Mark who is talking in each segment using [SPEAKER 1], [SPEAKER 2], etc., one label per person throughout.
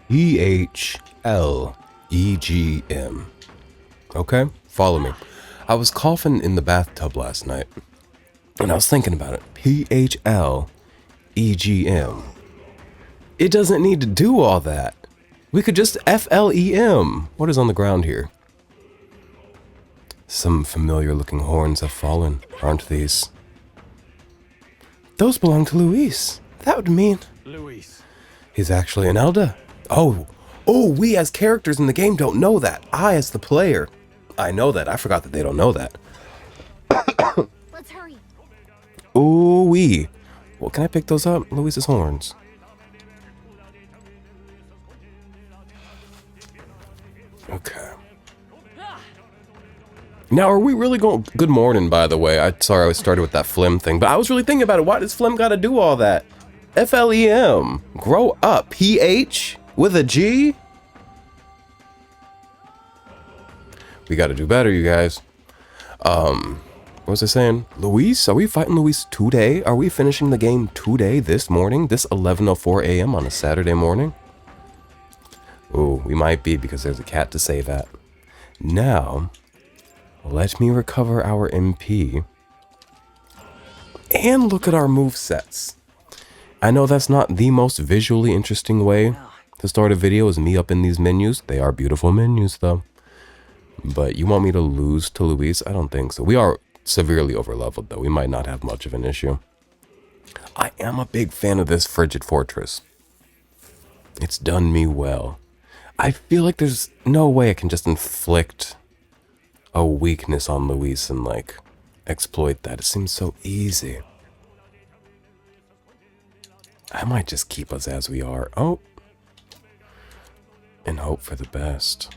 [SPEAKER 1] PHLEGM. Okay? Follow me. I was coughing in the bathtub last night, and I was thinking about it. PHLEGM. It doesn't need to do all that. We could just FLEM. What is on the ground here? Some familiar looking horns have fallen, aren't these? Those belong to Luis. That would mean...
[SPEAKER 2] Luis.
[SPEAKER 1] He's actually an Elder. Oh, we as characters in the game don't know that. I as the player. I know that. I forgot that they don't know that.
[SPEAKER 3] Let's hurry.
[SPEAKER 1] Ooh-wee. Well, can I pick those up? Luis's horns. Okay. Now, are we really going... Good morning, by the way. Sorry I started with that phlegm thing, but I was really thinking about it. Why does phlegm gotta do all that? FLEM. Grow up. PH with a G? We gotta do better, you guys. What was I saying? Luis? Are we fighting Luis today? Are we finishing the game today, this morning? This 11:04 a.m. on a Saturday morning? Ooh, we might be because there's a cat to save at. Now... let me recover our MP. And look at our movesets. I know that's not the most visually interesting way to start a video is me up in these menus. They are beautiful menus though. But you want me to lose to Luis? I don't think so. We are severely overleveled though. We might not have much of an issue. I am a big fan of this Frigid Fortress. It's done me well. I feel like there's no way I can just inflict a weakness on Luis and like exploit that. It seems so easy. I might just keep us as we are. Oh. And hope for the best.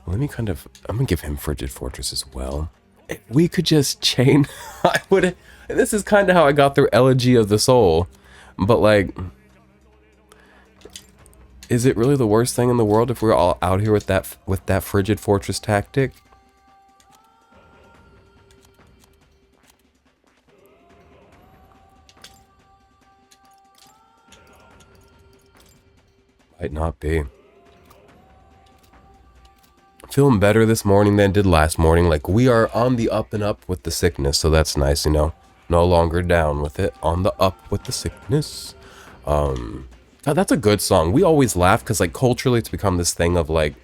[SPEAKER 1] Let me I'm gonna give him Frigid Fortress as well. If we could just chain, I would. This is kind of how I got through Elegy of the Soul. But like, is it really the worst thing in the world if we're all out here with that Frigid Fortress tactic? Might not be. Feeling better this morning than did last morning. Like, we are on the up and up with the sickness, so that's nice, you know. No longer down with it. On the up with the sickness. That's a good song. We always laugh because, like, culturally it's become this thing of, like,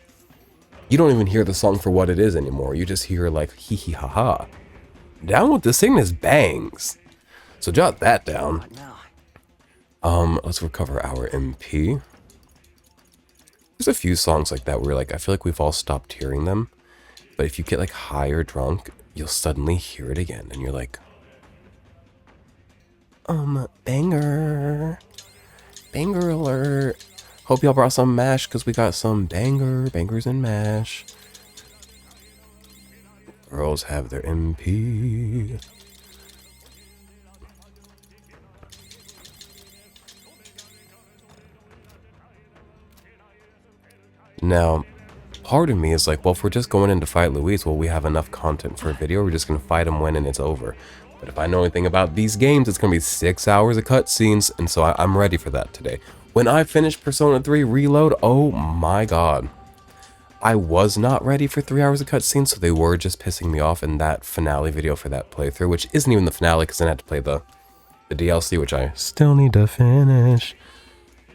[SPEAKER 1] you don't even hear the song for what it is anymore. You just hear, like, hee hee ha ha. Down with the sickness bangs. So jot that down. Let's recover our MP. There's a few songs like that where, like, I feel like we've all stopped hearing them. But if you get, like, high or drunk, you'll suddenly hear it again. And you're like, banger. Banger alert. Hope y'all brought some mash because we got some bangers and mash. Girls have their MP. Now, part of me is like, well, if we're just going in to fight Luis, well, we have enough content for a video. We're just going to fight him when and it's over. But if I know anything about these games, it's going to be 6 hours of cutscenes, and so I'm ready for that today. When I finish Persona 3 Reload, oh my god. I was not ready for 3 hours of cutscenes, so they were just pissing me off in that finale video for that playthrough, which isn't even the finale because then I had to play the DLC, which I still need to finish.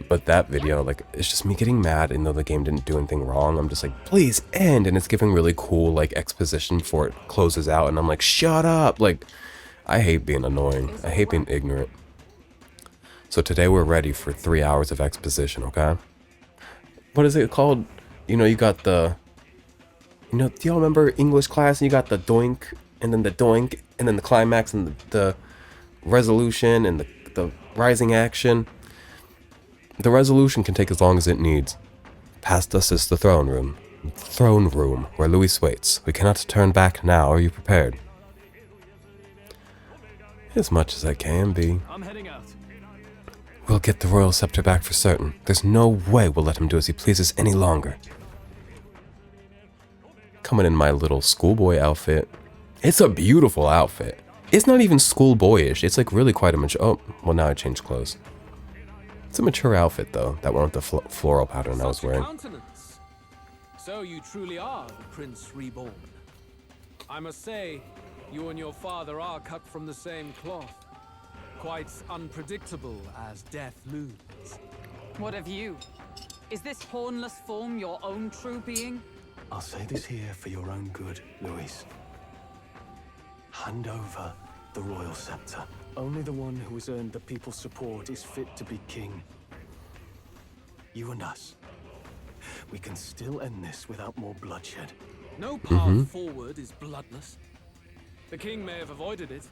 [SPEAKER 1] But that video, like, it's just me getting mad, and though the game didn't do anything wrong, I'm just like, please end, and it's giving really cool, like, exposition before it closes out, and I'm like, shut up, like... I hate being annoying. I hate being ignorant. So today we're ready for 3 hours of exposition, okay? What is it called? You know, you got the... You know, do y'all remember English class? And you got the doink, and then the doink, and then the climax, and the resolution, and the rising action. The resolution can take as long as it needs. Past us is the throne room. Throne room, where Luis waits. We cannot turn back now. Are you prepared? As much as I can be.
[SPEAKER 2] I'm heading out.
[SPEAKER 1] We'll get the royal scepter back for certain. There's no way we'll let him do as he pleases any longer. Coming in my little schoolboy outfit. It's a beautiful outfit. It's not even schoolboyish. It's like really quite a mature. Oh, well, now I changed clothes. It's a mature outfit though. That one with the floral pattern I was wearing.
[SPEAKER 2] So you truly are the Prince Reborn. I must say, you and your father are cut from the same cloth. Quite unpredictable as death looms.
[SPEAKER 4] What of you? Is this hornless form your own true being?
[SPEAKER 5] I'll say this here for your own good, Louise. Hand over the royal scepter. Only the one who has earned the people's support is fit to be king. You and us. We can still end this without more bloodshed.
[SPEAKER 2] No path forward is bloodless. The king may have avoided it,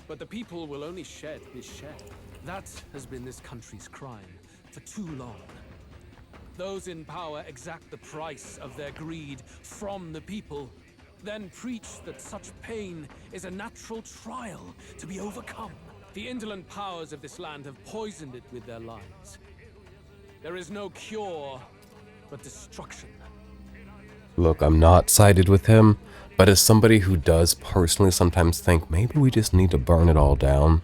[SPEAKER 2] but the people will only shed his shed. That has been this country's crime for too long. Those in power exact the price of their greed from the people, then preach that such pain is a natural trial to be overcome. The indolent powers of this land have poisoned it with their lies. There is no cure but destruction.
[SPEAKER 1] Look, I'm not sided with him, but as somebody who does personally sometimes think maybe we just need to burn it all down.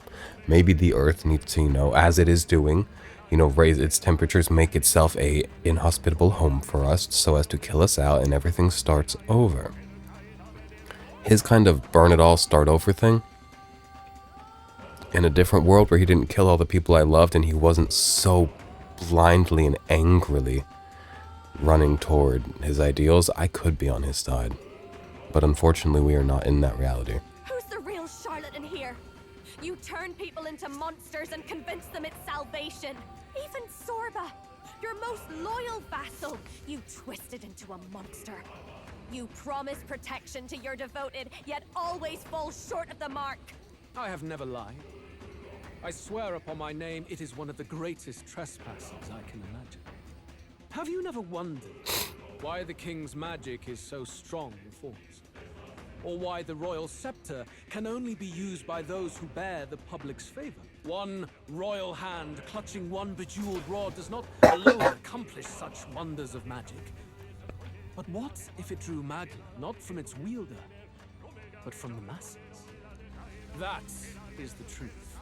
[SPEAKER 1] Maybe the earth needs to, as it is doing, raise its temperatures, make itself a inhospitable home for us so as to kill us out and everything starts over. His kind of burn it all, start over thing. In a different world where he didn't kill all the people I loved and he wasn't so blindly and angrily running toward his ideals, I could be on his side. But unfortunately, we are not in that reality.
[SPEAKER 3] Who's the real Charlotte in here? You turn people into monsters and convince them it's salvation. Even Sorba, your most loyal vassal, you twisted into a monster. You promise protection to your devoted, yet always fall short of the mark.
[SPEAKER 2] I have never lied. I swear upon my name, it is one of the greatest trespasses I can imagine. Have you never wondered why the king's magic is so strong in force? Or why the royal scepter can only be used by those who bear the public's favor? One royal hand clutching one bejeweled rod does not alone accomplish such wonders of magic. But what if it drew Magla not from its wielder, but from the masses? That is the truth.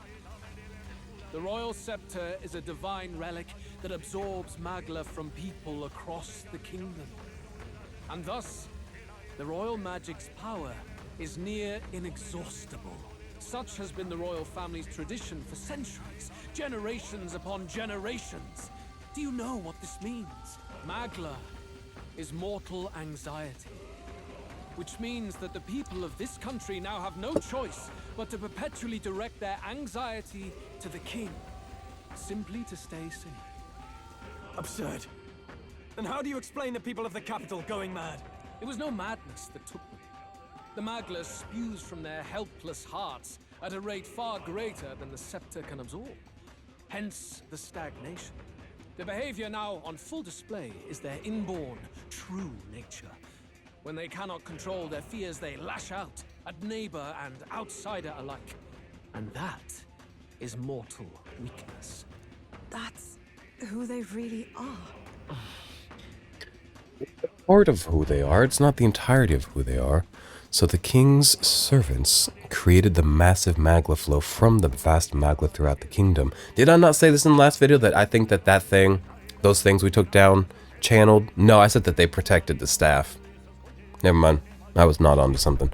[SPEAKER 2] The royal scepter is a divine relic that absorbs Magla from people across the kingdom. And thus, the royal magic's power is near inexhaustible. Such has been the royal family's tradition for centuries, generations upon generations. Do you know what this means? Magla is mortal anxiety, which means that the people of this country now have no choice but to perpetually direct their anxiety to the king, simply to stay safe.
[SPEAKER 5] Absurd. And how do you explain the people of the capital going mad?
[SPEAKER 2] It was no madness that took them. The Magla spews from their helpless hearts at a rate far greater than the scepter can absorb. Hence the stagnation. The behavior now on full display is their inborn, true nature. When they cannot control their fears, they lash out at neighbor and outsider alike. And that is mortal weakness.
[SPEAKER 4] That's who they really are.
[SPEAKER 1] Part of who they are, it's not the entirety of who they are. So the king's servants created the massive Magla flow from the vast Magla throughout the kingdom. Did I not say this in the last video that I think that thing, those things we took down, channeled? No, I said that they protected the staff. Never mind. I was not onto something.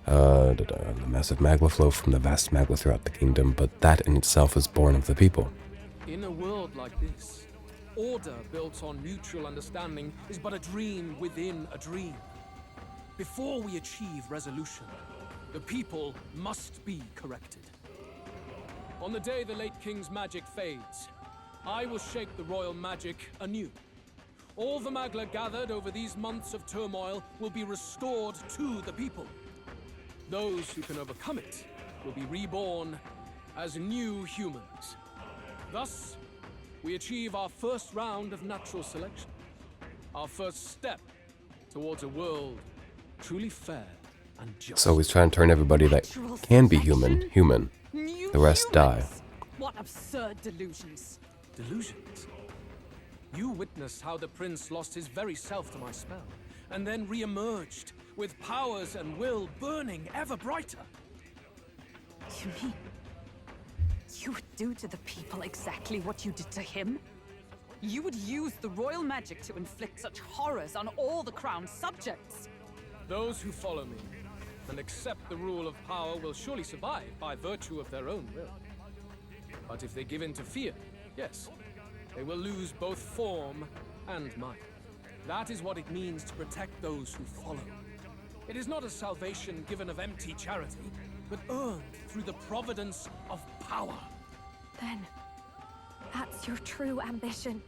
[SPEAKER 1] The massive Magla flow from the vast Magla throughout the kingdom, but that in itself is born of the people.
[SPEAKER 2] In a world like this, order built on mutual understanding is but a dream within a dream. Before we achieve resolution, the people must be corrected. On the day the late king's magic fades, I will shape the royal magic anew. All the Magla gathered over these months of turmoil will be restored to the people. Those who can overcome it will be reborn as new humans. Thus, we achieve our first round of natural selection. Our first step towards a world truly fair and just.
[SPEAKER 1] So he's trying to turn everybody that can be human. The rest die.
[SPEAKER 4] What absurd delusions.
[SPEAKER 2] Delusions? You witnessed how the prince lost his very self to my spell, and then re-emerged with powers and will burning ever brighter.
[SPEAKER 4] You mean you would do to the people exactly what you did to him? You would use the royal magic to inflict such horrors on all the crown's subjects?
[SPEAKER 2] Those who follow me and accept the rule of power will surely survive by virtue of their own will. But if they give in to fear, yes, they will lose both form and might. That is what it means to protect those who follow. It is not a salvation given of empty charity, but earned through the providence of power.
[SPEAKER 3] Then, that's your true ambition.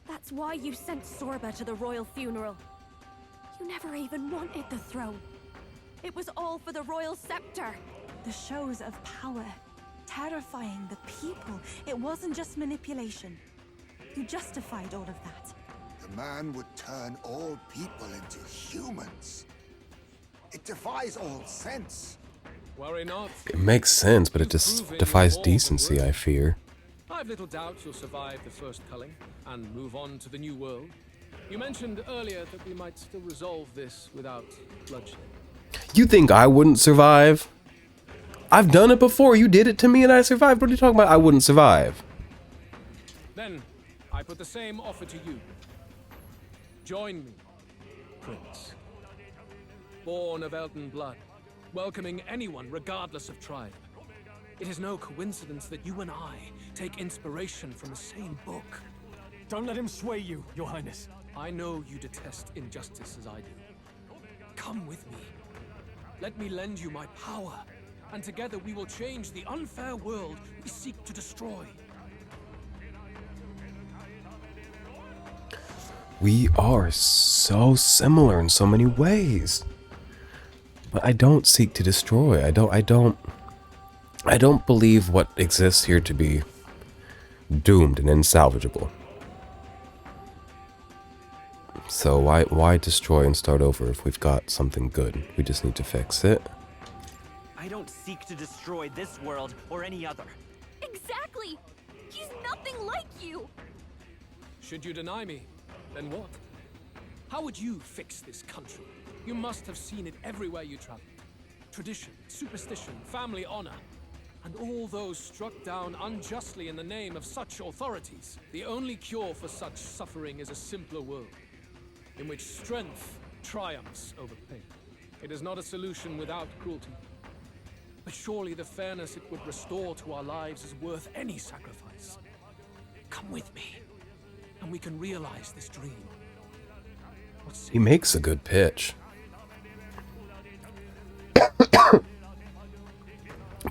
[SPEAKER 3] That's why you sent Sorba to the royal funeral. You never even wanted the throne. It was all for the royal scepter.
[SPEAKER 6] The shows of power, terrifying the people. It wasn't just manipulation. You justified all of that.
[SPEAKER 7] The man would turn all people into humans. It defies all sense.
[SPEAKER 2] Worry not.
[SPEAKER 1] It makes sense, but it just defies decency, I fear.
[SPEAKER 2] I've little doubt you'll survive the first culling and move on to the new world. You mentioned earlier that we might still resolve this without bloodshed.
[SPEAKER 1] You think I wouldn't survive? I've done it before. You did it to me and I survived. What are you talking about? I wouldn't survive.
[SPEAKER 2] Then, I put the same offer to you. Join me, Prince. Born of Elton blood, welcoming anyone regardless of tribe. It is no coincidence that you and I take inspiration from the same book.
[SPEAKER 5] Don't let him sway you, Your Highness.
[SPEAKER 2] I know you detest injustice as I do. Come with me. Let me lend you my power, and together we will change the unfair world we seek to destroy.
[SPEAKER 1] We are so similar in so many ways. But I don't seek to destroy. I don't believe what exists here to be doomed and insalvageable. So why destroy and start over if we've got something good? We just need to fix it.
[SPEAKER 8] I don't seek to destroy this world or any other.
[SPEAKER 3] Exactly! He's nothing like you!
[SPEAKER 2] Should you deny me, then what? How would you fix this country? You must have seen it everywhere you travel. Tradition, superstition, family honor, and all those struck down unjustly in the name of such authorities. The only cure for such suffering is a simpler world, in which strength triumphs over pain. It is not a solution without cruelty. But surely the fairness it would restore to our lives is worth any sacrifice. Come with me, and we can realize this dream.
[SPEAKER 1] He makes a good pitch.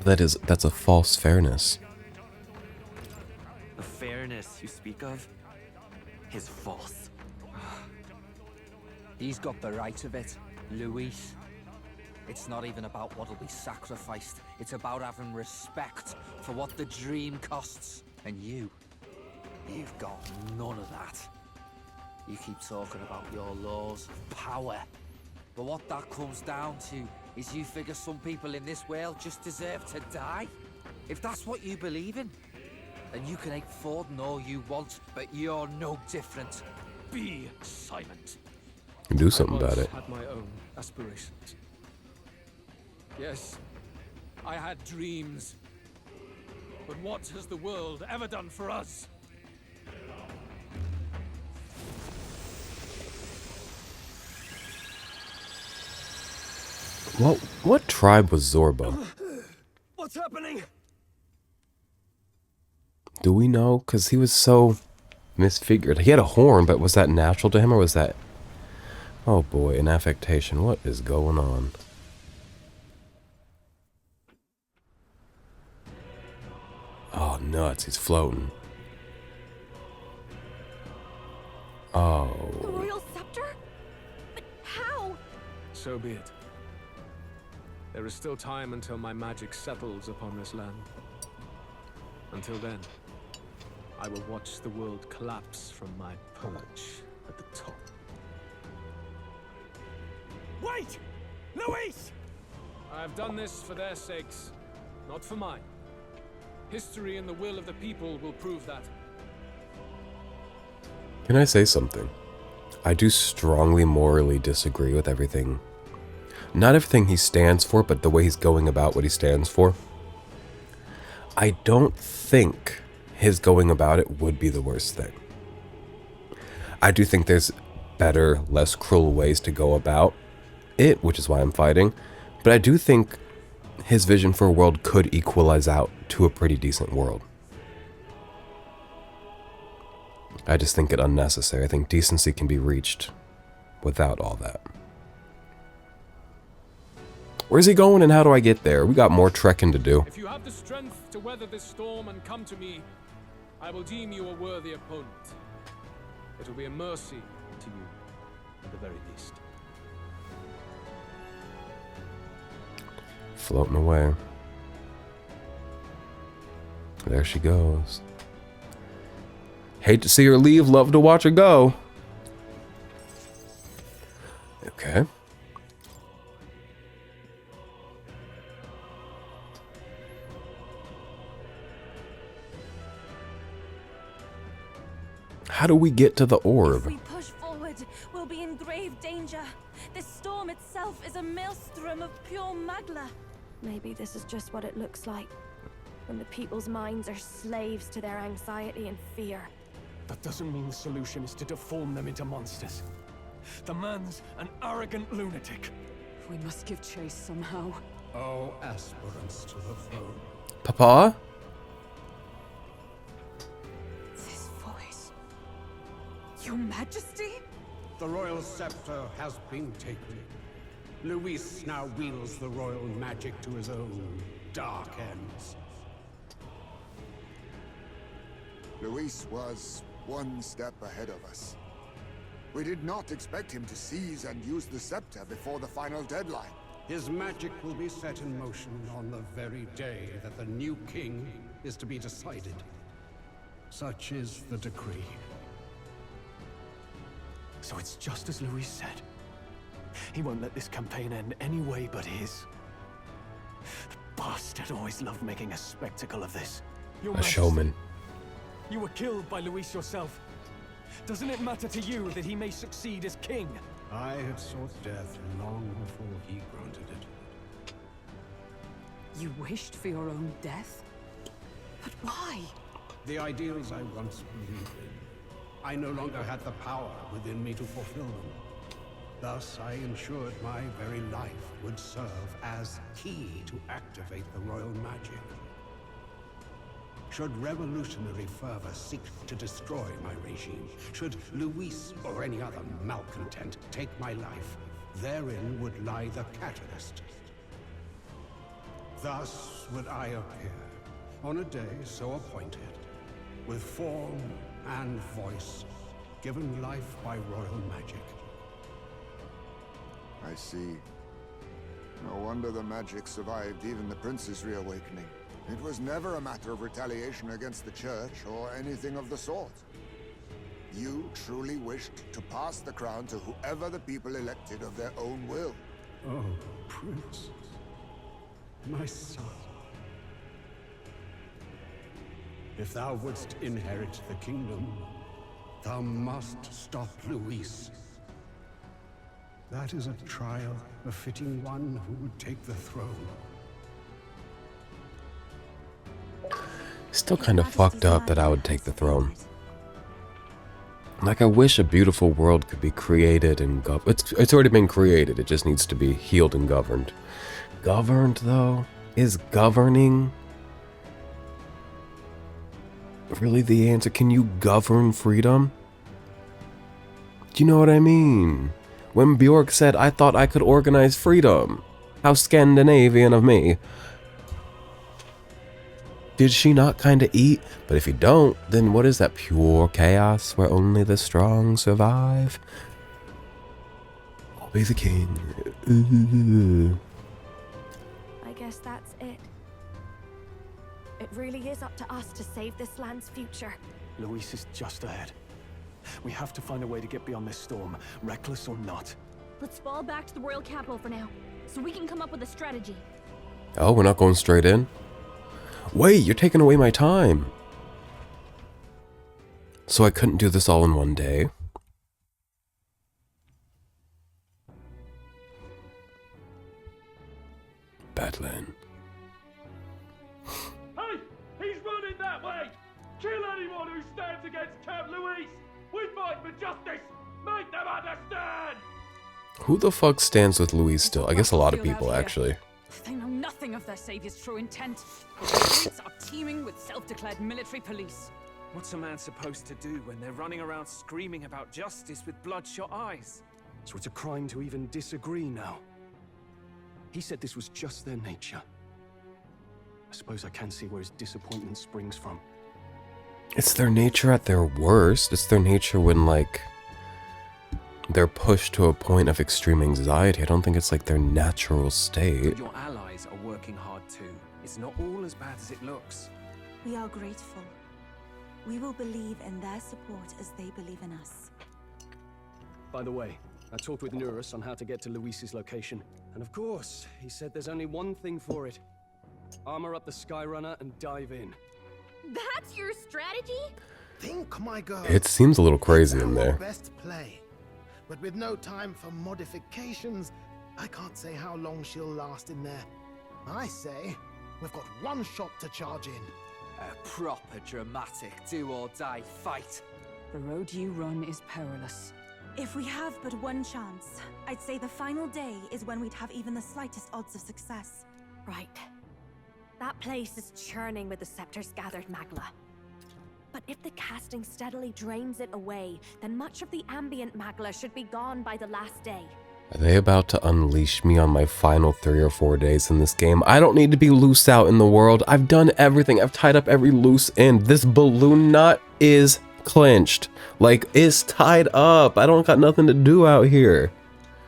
[SPEAKER 1] That's a false fairness.
[SPEAKER 8] The fairness you speak of is false.
[SPEAKER 9] He's got the right of it, Luis. It's not even about what'll be sacrificed. It's about having respect for what the dream costs. And you've got none of that. You keep talking about your laws of power. But what that comes down to is you figure some people in this world just deserve to die. If that's what you believe in, then you can hate Forden all you want, but you're no different.
[SPEAKER 2] Be silent.
[SPEAKER 1] Do something about it.
[SPEAKER 2] I had my own aspirations. Yes, I had dreams. But what has the world ever done for us?
[SPEAKER 1] What tribe was Zorba?
[SPEAKER 5] What's happening?
[SPEAKER 1] Do we know? Because he was so misfigured. He had a horn, but was that natural to him or was that... Oh boy, an affectation. What is going on? Oh, nuts. He's floating.
[SPEAKER 3] The
[SPEAKER 1] Oh.
[SPEAKER 3] royal scepter? But how?
[SPEAKER 2] So be it. There is still time until my magic settles upon this land. Until then, I will watch the world collapse from my perch at the top.
[SPEAKER 5] Wait! Luis!
[SPEAKER 2] I have done this for their sakes, not for mine. History and the will of the people will prove that.
[SPEAKER 1] Can I say something? I do strongly morally disagree with everything. Not everything he stands for, but the way he's going about what he stands for. I don't think his going about it would be the worst thing. I do think there's better, less cruel ways to go about it, which is why I'm fighting. But I do think his vision for a world could equalize out to a pretty decent world. I just think it unnecessary. I think decency can be reached without all that. Where's he going and how do I get there? We got more trekking to do.
[SPEAKER 2] If you have the strength to weather this storm and come to me, I will deem you a worthy opponent. It will be a mercy to you, at the very least.
[SPEAKER 1] Floating away. There she goes. Hate to see her leave, love to watch her go. Okay. How do we get to the
[SPEAKER 6] If
[SPEAKER 1] orb?
[SPEAKER 6] we push forward, we'll be in grave danger. This storm itself is a maelstrom of pure magla.
[SPEAKER 3] Maybe this is just what it looks like. When the people's minds are slaves to their anxiety and fear.
[SPEAKER 5] That doesn't mean the solution is to deform them into monsters. The man's an arrogant lunatic.
[SPEAKER 4] We must give chase somehow.
[SPEAKER 10] Oh, aspirants to the throne.
[SPEAKER 1] Papa?
[SPEAKER 4] This voice. Your Majesty?
[SPEAKER 10] The royal scepter has been taken. Luis now wields the royal magic to his own dark ends.
[SPEAKER 7] Luis was one step ahead of us. We did not expect him to seize and use the scepter before the final deadline.
[SPEAKER 10] His magic will be set in motion on the very day that the new king is to be decided. Such is the decree.
[SPEAKER 5] So it's just as Luis said. He won't let this campaign end any way but his. The bastard always loved making a spectacle of this. Your
[SPEAKER 1] A showman.
[SPEAKER 5] You were killed by Luis yourself. Doesn't it matter to you that he may succeed as king?
[SPEAKER 10] I had sought death long before he granted it.
[SPEAKER 4] You wished for your own death? But why?
[SPEAKER 10] The ideals I once believed in. I no longer had the power within me to fulfill them. Thus, I ensured my very life would serve as key to activate the royal magic. Should revolutionary fervor seek to destroy my regime, should Luis or any other malcontent take my life, therein would lie the catalyst. Thus would I appear, on a day so appointed, with form and voice, given life by royal magic.
[SPEAKER 7] I see. No wonder the magic survived even the prince's reawakening. It was never a matter of retaliation against the church or anything of the sort. You truly wished to pass the crown to whoever the people elected of their own will.
[SPEAKER 10] Oh, Prince. My son. If thou wouldst inherit the kingdom, thou must stop Luis. That is a trial befitting one who would take the throne.
[SPEAKER 1] Still kind of fucked up that I would take the throne. Like, I wish a beautiful world could be created and it's already been created. It just needs to be healed and governed. Governed, though? Is governing really the answer? Can you govern freedom? Do you know what I mean? When Bjork said, I thought I could organize freedom. How Scandinavian of me. Did she not kind of eat? But if you don't, then what is that? Pure chaos where only the strong survive? I'll be the king. Ooh.
[SPEAKER 3] I guess that's it. It really is up to us to save this land's future.
[SPEAKER 5] Luis is just ahead. We have to find a way to get beyond this storm, reckless or not.
[SPEAKER 11] Let's fall back to the royal capital for now, so we can come up with a strategy.
[SPEAKER 1] Oh, we're not going straight in? Wait, you're taking away my time. So I couldn't do this all in one day. Badland.
[SPEAKER 2] Hey!
[SPEAKER 12] Kill anyone who stands against Count Luis! We fight for justice! Make them understand!
[SPEAKER 1] Who the fuck stands with Louise still? I guess a lot of people, actually.
[SPEAKER 4] They know nothing of their savior's true intent. The streets are teeming with self-declared military police.
[SPEAKER 2] What's a man supposed to do when they're running around screaming about justice with bloodshot eyes?
[SPEAKER 5] So it's a crime to even disagree now. He said this was just their nature. I suppose I can see where his disappointment springs from.
[SPEAKER 1] It's their nature at their worst. It's their nature when, like, they're pushed to a point of extreme anxiety. I don't think it's like their natural state.
[SPEAKER 2] Your allies are working hard too. It's not all as bad as it looks.
[SPEAKER 6] We are grateful. We will believe in their support as they believe in us.
[SPEAKER 5] By the way, I talked with Nurus on how to get to Luis's location. And of course, he said there's only one thing for it. Armor up the Skyrunner and dive in.
[SPEAKER 3] That's your strategy?
[SPEAKER 13] Think, my girl.
[SPEAKER 1] It seems a little crazy in there.
[SPEAKER 13] Best play. But with no time for modifications, I can't say how long she'll last in there. I say, we've got one shot to charge in.
[SPEAKER 9] A proper dramatic do-or-die fight.
[SPEAKER 4] The road you run is perilous.
[SPEAKER 6] If we have but one chance, I'd say the final day is when we'd have even the slightest odds of success.
[SPEAKER 3] Right. That place is churning with the Scepter's gathered magma. But if the casting steadily drains it away, then much of the ambient magma should be gone by the last day.
[SPEAKER 1] Are they about to unleash me on my final 3 or 4 days in this game? I don't need to be loose out in the world. I've done everything. I've tied up every loose end. This balloon knot is clinched. Like, it's tied up. I don't got nothing to do out here.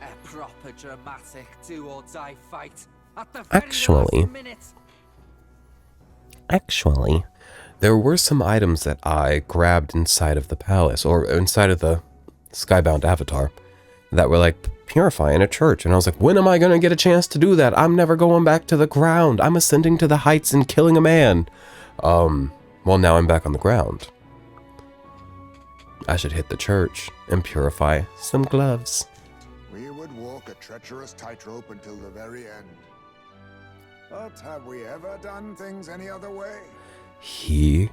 [SPEAKER 9] A proper dramatic do-or-die fight. At the very
[SPEAKER 1] Actually,
[SPEAKER 9] last minute.
[SPEAKER 1] There were some items that I grabbed inside of the palace, or inside of the Skybound avatar, that were like purifying a church. And I was like, when am I going to get a chance to do that? I'm never going back to the ground. I'm ascending to the heights and killing a man. Well, now I'm back on the ground. I should hit the church and purify some gloves.
[SPEAKER 7] We would walk a treacherous tightrope until the very end. But have we ever done things any other way?
[SPEAKER 1] He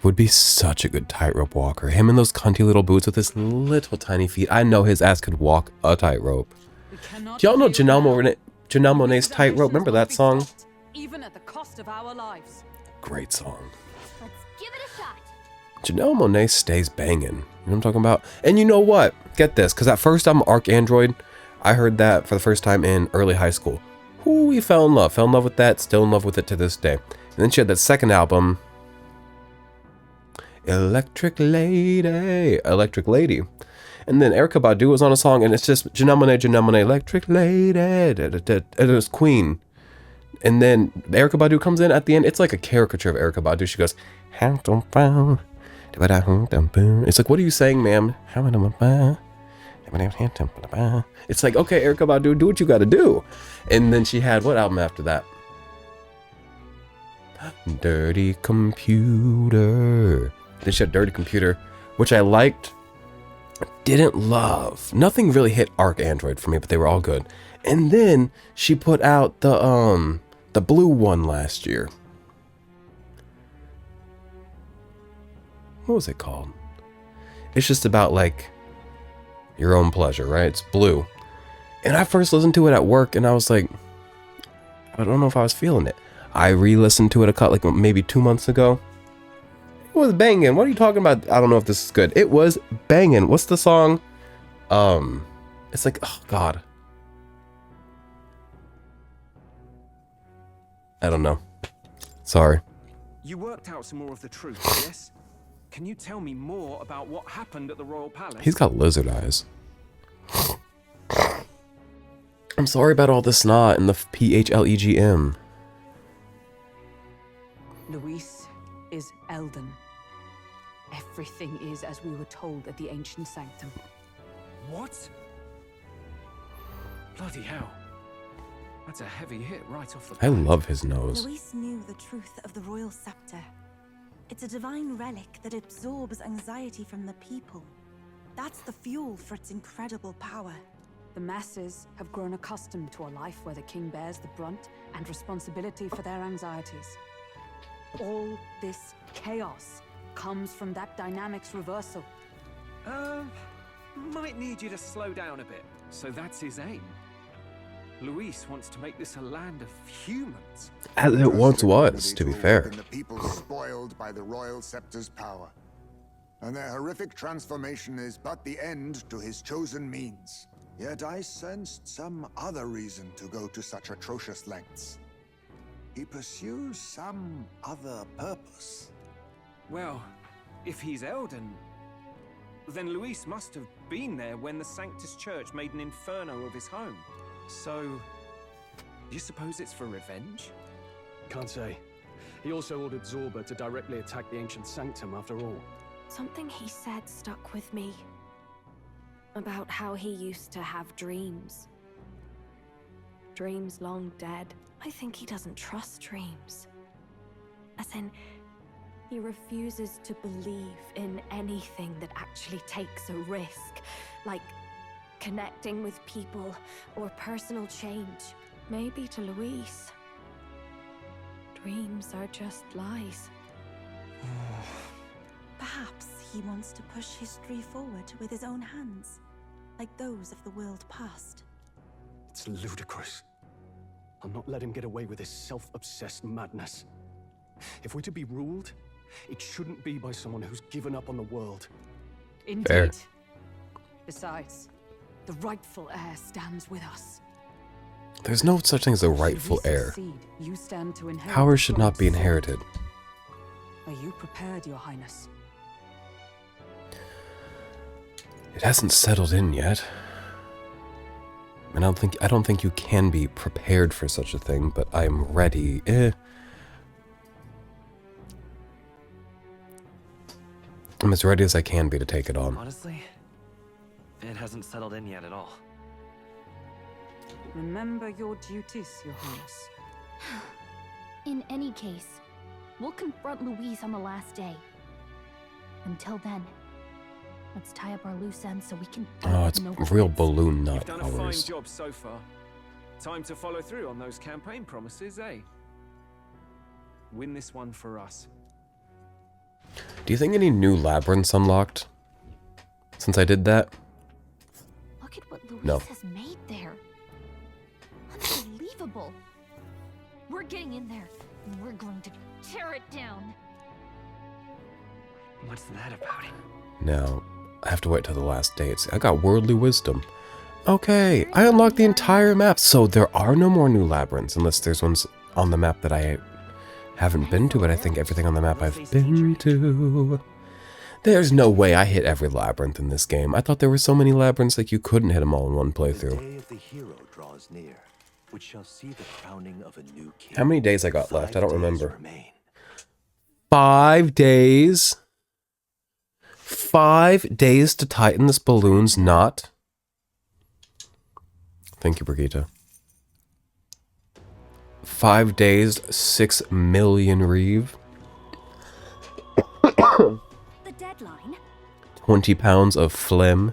[SPEAKER 1] would be such a good tightrope walker. Him in those cunty little boots with his little tiny feet. I know his ass could walk a tightrope. Do y'all know Janelle Monáe's Tightrope? Remember that song?
[SPEAKER 4] Even at the cost of our lives.
[SPEAKER 1] Great song.
[SPEAKER 3] Let's give it a shot.
[SPEAKER 1] Janelle Monáe stays banging. You know what I'm talking about? And you know what? Get this, because at first I'm ArchAndroid. I heard that for the first time in early high school. Ooh, we fell in love. Fell in love with that. Still in love with it to this day. And then she had that second album, Electric Lady. And then Erykah Badu was on a song, and it's just Janelle Monáe, Electric Lady. It was Queen. And then Erykah Badu comes in at the end. It's like a caricature of Erykah Badu. She goes, it's like, what are you saying, ma'am? It's like, okay, Erykah Badu, do what you gotta do. And then she had what album after that? Dirty Computer. Then she had Dirty Computer, which I liked, didn't love. Nothing really hit ArchAndroid for me, but they were all good. And then she put out the blue one last year. What was it called? It's just about like your own pleasure, right? It's blue. And I first listened to it at work, and I was like, I don't know if I was feeling it. I re-listened to it like maybe 2 months ago. It was banging. What are you talking about? I don't know if this is good. It was banging. What's the song? It's like, oh God. I don't know. Sorry.
[SPEAKER 2] You worked out some more of the truth, yes? Can you tell me more about what happened at the Royal Palace?
[SPEAKER 1] He's got lizard eyes. I'm sorry about all the snot and the PHLEGM.
[SPEAKER 4] Luis is Elden. Everything is as we were told at the ancient sanctum.
[SPEAKER 2] What? Bloody hell. That's a heavy hit right off the bat.
[SPEAKER 1] I love his nose.
[SPEAKER 6] Luis knew the truth of the royal scepter. It's a divine relic that absorbs anxiety from the people. That's the fuel for its incredible power.
[SPEAKER 4] The masses have grown accustomed to a life where the king bears the brunt and responsibility for their anxieties. All this chaos comes from that dynamics reversal.
[SPEAKER 2] Might need you to slow down a bit. So that's his aim. Luis wants to make this a land of humans.
[SPEAKER 1] As it once was, to be fair.
[SPEAKER 7] The people spoiled by the royal scepter's power. And their horrific transformation is but the end to his chosen means. Yet I sensed some other reason to go to such atrocious lengths. He pursues some other purpose.
[SPEAKER 2] Well, if he's Elden, then Luis must have been there when the Sanctus Church made an inferno of his home. So, you suppose it's for revenge?
[SPEAKER 5] Can't say. He also ordered Zorba to directly attack the ancient sanctum after all.
[SPEAKER 3] Something he said stuck with me. About how he used to have dreams. Dreams long dead. I think he doesn't trust dreams. As in, he refuses to believe in anything that actually takes a risk. Like connecting with people or personal change. Maybe to Luis, dreams are just lies.
[SPEAKER 6] Perhaps he wants to push history forward with his own hands, like those of the world past.
[SPEAKER 5] It's ludicrous. I'll not let him get away with his self-obsessed madness. If we're to be ruled, it shouldn't be by someone who's given up on the world.
[SPEAKER 4] Indeed.
[SPEAKER 1] Fair.
[SPEAKER 4] Besides, the rightful heir stands with us.
[SPEAKER 1] There's no such thing as a rightful heir.
[SPEAKER 4] Succeed, you stand to inherit
[SPEAKER 1] Power
[SPEAKER 4] the
[SPEAKER 1] should not be
[SPEAKER 4] throne.
[SPEAKER 1] inherited.
[SPEAKER 4] Are you prepared, Your Highness?
[SPEAKER 1] It hasn't settled in yet. And I don't think you can be prepared for such a thing, but I'm ready. I'm as ready as I can be to take it on.
[SPEAKER 8] Honestly, it hasn't settled in yet at all.
[SPEAKER 4] Remember your duties, Your Highness.
[SPEAKER 11] In any case, we'll confront Luis on the last day. Until then, let's tie up our loose ends so we can...
[SPEAKER 1] Oh, it's real balloon
[SPEAKER 2] You've
[SPEAKER 1] nut
[SPEAKER 2] done a fine
[SPEAKER 1] hours.
[SPEAKER 2] job so far. Time to follow through on those campaign promises, eh? Win this one for us.
[SPEAKER 1] Do you think any new labyrinths unlocked? Since I did that?
[SPEAKER 11] Look at what Luis
[SPEAKER 1] No.
[SPEAKER 11] has made there. Unbelievable. We're getting in there, and we're going to tear it down.
[SPEAKER 8] What's that about it?
[SPEAKER 1] Now, I have to wait till the last day. I got worldly wisdom. Okay, I unlocked the entire map, so there are no more new labyrinths, unless there's ones on the map that I haven't been to, but I think everything on the map I've been to. There's no way I hit every labyrinth in this game. I thought there were so many labyrinths that you couldn't hit them all in one playthrough.
[SPEAKER 14] The day of the hero draws near, which shall see the crowning of a new king.
[SPEAKER 1] How many days I got left? I don't
[SPEAKER 14] 5 days
[SPEAKER 1] remember.
[SPEAKER 14] remain.
[SPEAKER 1] 5 days? 5 days to tighten this balloon's knot? Thank you, Brigitte. 5 days, 6 million reeve.
[SPEAKER 3] The deadline?
[SPEAKER 1] 20 pounds of phlegm.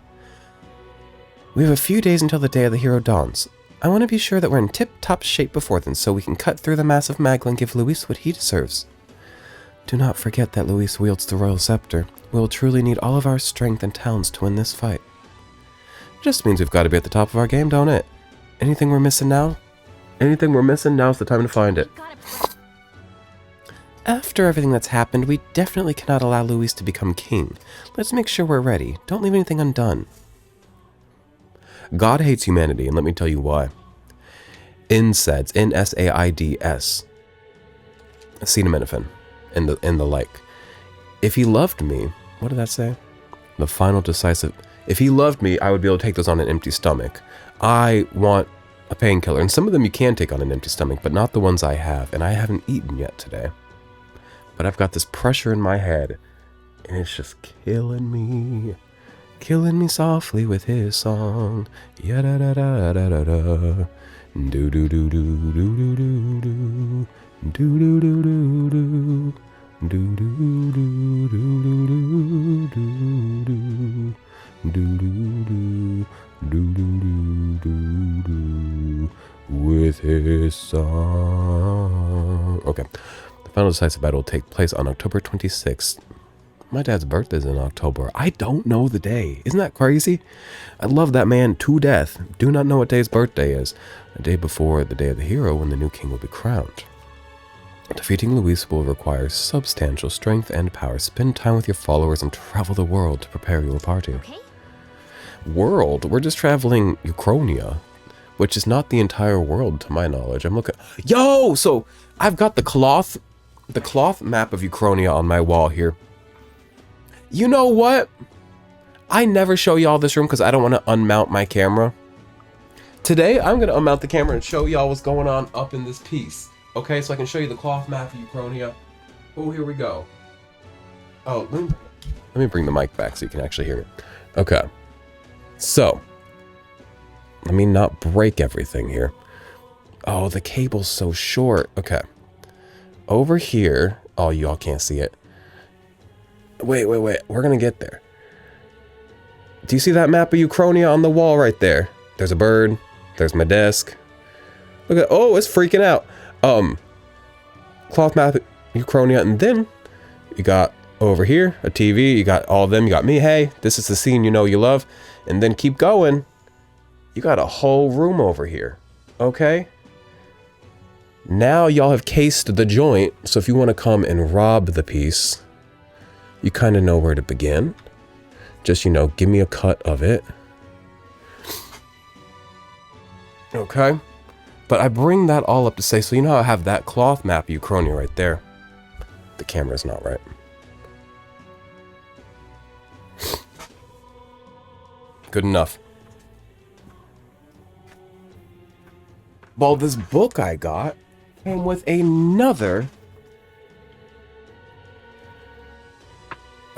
[SPEAKER 1] We have a few days until the day of the hero dawns. I want to be sure that we're in tip-top shape before then, so we can cut through the massive Magla and give Luis what he deserves. Do not forget that Luis wields the royal scepter. We will truly need all of our strength and talents to win this fight. It just means we've got to be at the top of our game, don't it? Anything we're missing now? Anything we're missing, now's the time to find it. After everything that's happened, we definitely cannot allow Luis to become king. Let's make sure we're ready. Don't leave anything undone. God hates humanity, and let me tell you why. NSAIDs, N-S-A-I-D-S. Acetaminophen, and the like. If he loved me, what did that say? The final decisive... If he loved me, I would be able to take those on an empty stomach. I want a painkiller, and some of them you can take on an empty stomach, but not the ones I have, and I haven't eaten yet today. But I've got this pressure in my head, and it's just killing me. Killing me softly with his song. Ya-da-da-da-da-da-da. Do-do-do-do-do-do-do-do. Do-do-do-do-do-do. Do-do-do-do-do-do-do. Do-do-do. Do-do-do-do-do. With his song. Okay. The final decisive battle will take place on October 26th. My dad's birthday's in October. I don't know the day. Isn't that crazy? I love that man to death. Do not know what day his birthday is. A day before the day of the hero when the new king will be crowned. Defeating Luis will require substantial strength and power. Spend time with your followers and travel the world to prepare your party.
[SPEAKER 11] Okay.
[SPEAKER 1] World? We're just traveling Uchronia, which is not the entire world to my knowledge. I'm looking. Yo! So I've got the cloth map of Uchronia on my wall here. You know what? I never show y'all this room because I don't want to unmount my camera. Today, I'm going to unmount the camera and show y'all what's going on up in this piece. Okay, so I can show you the cloth map of Uchronia. Oh, here we go. Oh, let me bring the mic back so you can actually hear me. Okay. So, let me not break everything here. Oh, the cable's so short. Okay. Over here. Oh, y'all can't see it. Wait. We're going to get there. Do you see that map of Uchronia on the wall right there? There's a bird. There's my desk. Look at, oh, it's freaking out. Cloth map Uchronia, and then you got over here a TV. You got all of them. You got me. Hey, this is the scene you know you love. And then keep going. You got a whole room over here. Okay. Now y'all have cased the joint. So if you want to come and rob the piece, you kind of know where to begin. Just, you know, give me a cut of it. Okay. But I bring that all up to say, so you know how I have that cloth map Uchronia right there. The camera's not right. Good enough. Well, this book I got came with a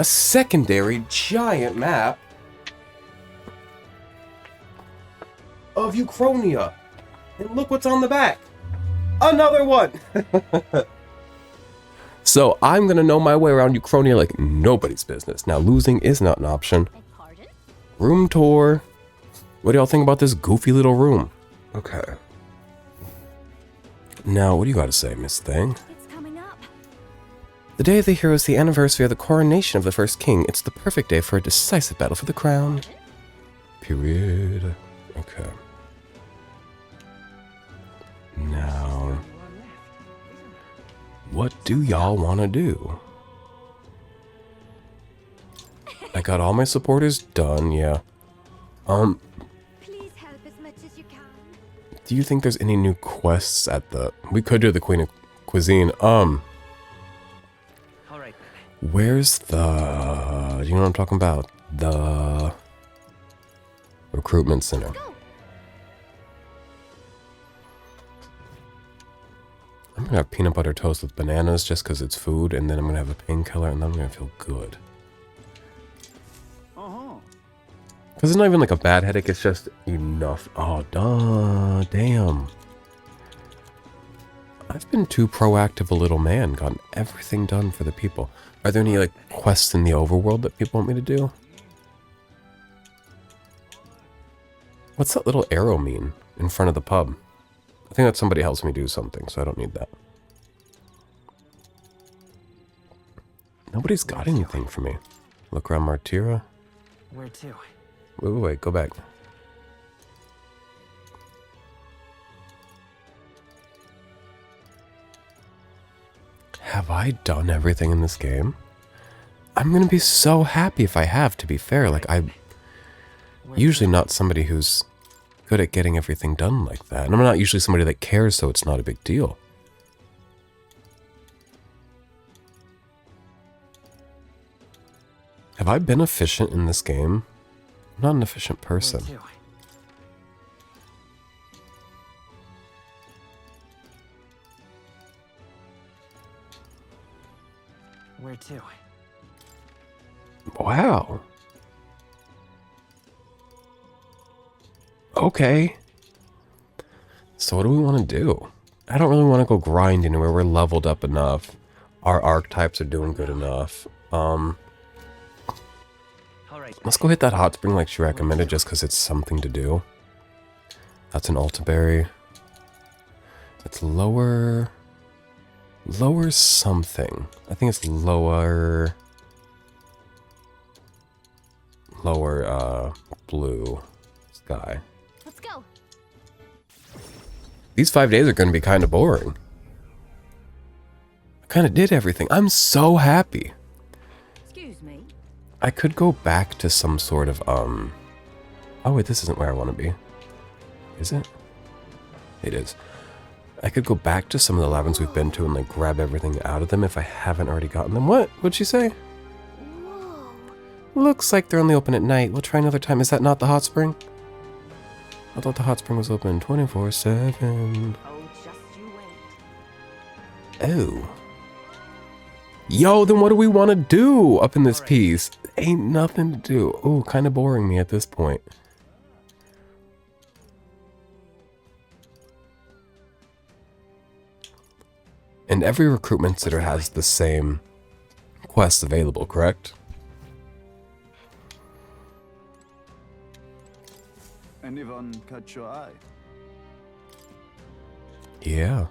[SPEAKER 1] secondary giant map of Uchronia. And look what's on the back. Another one! So I'm gonna know my way around Uchronia like nobody's business. Now losing is not an option. Room tour. What do y'all think about this goofy little room? Okay. Now, what do you gotta say, Miss Thing?
[SPEAKER 3] It's coming up.
[SPEAKER 1] The day of the hero is the anniversary of the coronation of the first king. It's the perfect day for a decisive battle for the crown. Period. Okay. Now, what do y'all want to do? I got all my supporters done, yeah.
[SPEAKER 3] Please help as much as you can.
[SPEAKER 1] Do you think there's any new quests at the... We could do the Queen of Cuisine.
[SPEAKER 8] All right.
[SPEAKER 1] Where's the... Do you know what I'm talking about? The... Recruitment Center. I'm gonna have peanut butter toast with bananas just because it's food, and then I'm gonna have a painkiller, and then I'm gonna feel good. Because it's not even like a bad headache, it's just enough. Oh, duh, damn. I've been too proactive a little man, gotten everything done for the people. Are there any like quests in the overworld that people want me to do? What's that little arrow mean in front of the pub? I think that somebody helps me do something, so I don't need that. Nobody's got anything for me. Look around Martira.
[SPEAKER 8] Where to?
[SPEAKER 1] Wait, go back. Have I done everything in this game? I'm gonna be so happy if I have, to be fair. Like, I'm usually not somebody who's good at getting everything done like that. And I'm not usually somebody that cares, so it's not a big deal. Have I been efficient in this game? I'm not an efficient person.
[SPEAKER 8] Where to?
[SPEAKER 1] Wow. Okay. So what do we want to do? I don't really want to go grind anywhere. We're leveled up enough. Our archetypes are doing good enough. Let's go hit that hot spring like she recommended just because it's something to do. That's an Altaberry. It's lower. Lower something. I think it's lower... Lower, blue sky.
[SPEAKER 3] Let's go.
[SPEAKER 1] These 5 days are going to be kind of boring. I kind of did everything. I'm so happy.
[SPEAKER 4] Excuse me.
[SPEAKER 1] I could go back to some sort of, Oh, wait, this isn't where I want to be. Is it? It is. I could go back to some of the labyrinths we've been to and, like, grab everything out of them if I haven't already gotten them. What? What'd she say? Looks like they're only open at night. We'll try another time. Is that not the hot spring? I thought the hot spring was open 24/7.
[SPEAKER 4] Oh, just you wait.
[SPEAKER 1] Oh. Yo, then what do we want to do up in this piece? Ain't nothing to do. Oh, kind of boring me at this point. And every recruitment center has the same quests available, correct?
[SPEAKER 15] Anyone catch your eye?
[SPEAKER 1] Yeah.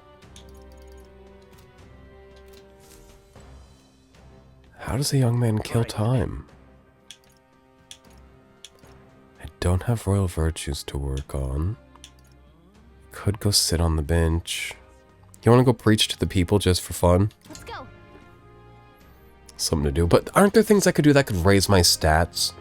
[SPEAKER 1] How does a young man kill time? I don't have royal virtues to work on. Could go sit on the bench. You want to go preach to the people just for fun?
[SPEAKER 3] Let's go.
[SPEAKER 1] Something to do. But aren't there things I could do that could raise my stats?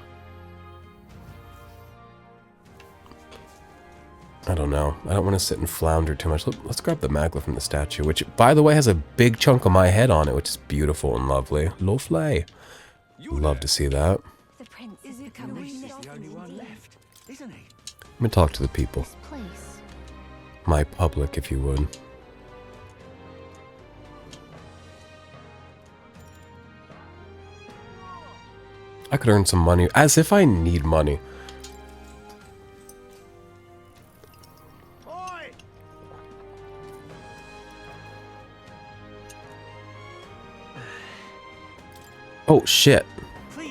[SPEAKER 1] I don't know. I don't want to sit and flounder too much. Let's grab the magla from the statue, which, by the way, has a big chunk of my head on it, which is beautiful and lovely. Lovely. Love to see that.
[SPEAKER 3] The prince is becoming
[SPEAKER 14] the only one left, isn't he?
[SPEAKER 1] Let me talk to the people.
[SPEAKER 3] place.
[SPEAKER 1] My public, if you would. I could earn some money. As if I need money. Oh, shit.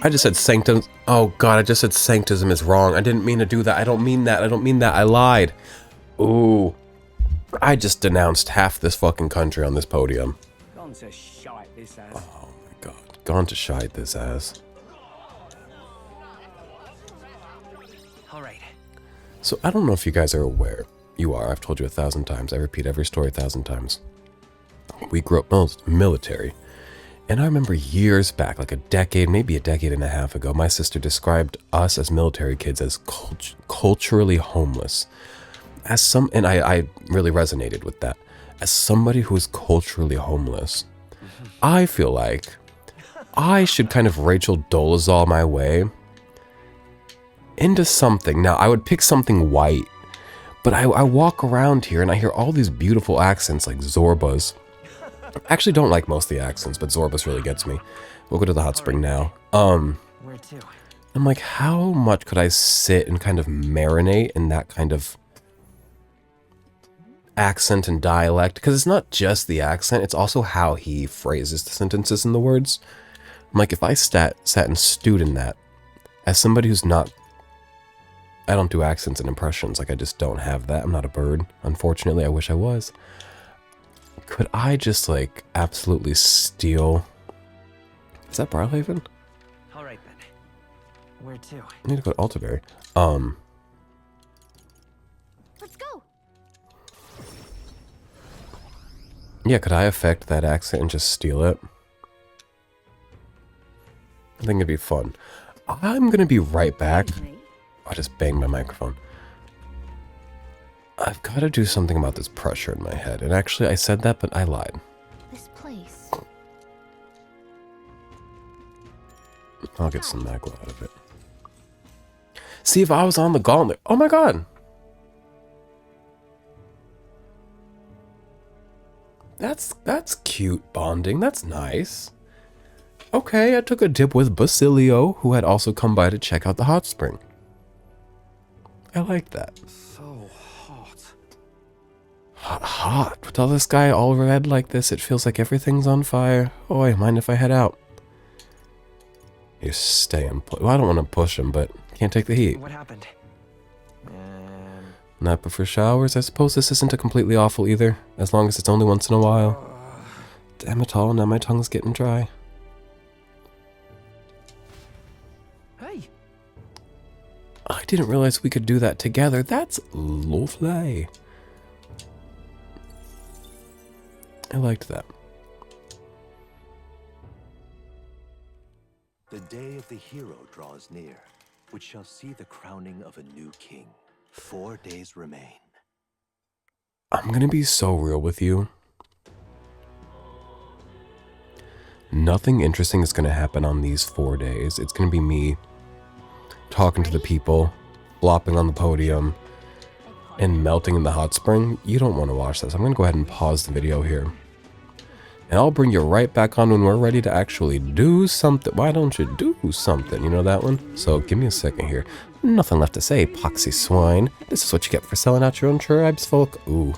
[SPEAKER 1] I just said sanctum. Oh, God, I just said sanctism is wrong. I didn't mean to do that. I don't mean that. I don't mean that. I lied. Ooh. I just denounced half this fucking country on this podium.
[SPEAKER 8] Gone to shite this ass.
[SPEAKER 1] Oh, my God. Gone to shite this ass.
[SPEAKER 8] Alright.
[SPEAKER 1] So, I don't know if you guys are aware. You are. I've told you 1,000 times. I repeat every story 1,000 times. We grew up military. And I remember years back, like a decade, maybe a decade and a half ago, my sister described us as military kids as culturally homeless. And I really resonated with that. As somebody who is culturally homeless, I feel like I should kind of Rachel Dolezal my way into something. Now, I would pick something white, but I walk around here and I hear all these beautiful accents like Zorba's. I actually don't like most of the accents, but Zorba's really gets me. We'll go to the hot spring now.
[SPEAKER 8] Where to?
[SPEAKER 1] I'm like, how much could I sit and kind of marinate in that kind of accent and dialect? Because it's not just the accent, it's also how he phrases the sentences and the words. I'm like, if I sat and stewed in that, as somebody who's not... I don't do accents and impressions, like I just don't have that. I'm not a bird. Unfortunately, I wish I was. Could I just, like, absolutely steal... Is that Barlhaven?
[SPEAKER 8] Alright then. Where to?
[SPEAKER 1] I need to go to Altaberry.
[SPEAKER 3] Let's go.
[SPEAKER 1] Yeah, could I affect that accent and just steal it? I think it'd be fun. I'm gonna be right back. I just banged my microphone. I've got to do something about this pressure in my head. And actually, I said that, but I lied.
[SPEAKER 11] This place.
[SPEAKER 1] I'll get some magla out of it. See, if I was on the gauntlet... Oh my god! That's cute bonding. That's nice. Okay, I took a dip with Basilio, who had also come by to check out the hot spring. I like that.
[SPEAKER 9] So hot.
[SPEAKER 1] Hot. With all this guy all red like this, it feels like everything's on fire. Oh, I mind if I head out? You stay and well, I don't want to push him, but can't take the heat.
[SPEAKER 8] What happened?
[SPEAKER 1] Not prefer showers. I suppose this isn't a completely awful either, as long as it's only once in a while. Damn it all, now my tongue's getting dry.
[SPEAKER 2] Hey.
[SPEAKER 1] I didn't realize we could do that together. That's lovely. I liked that.
[SPEAKER 14] The day of the hero draws near, which shall see the crowning of a new king. 4 days remain.
[SPEAKER 1] I'm gonna be so real with you. Nothing interesting is gonna happen on these 4 days. It's gonna be me talking to the people, flopping on the podium, and melting in the hot spring. You don't want to watch this. I'm gonna go ahead and pause the video here. And I'll bring you right back on when we're ready to actually do something. Why don't you do something? You know that one? So give me a second here. Nothing left to say, poxy swine. This is what you get for selling out your own tribes, folk. Ooh.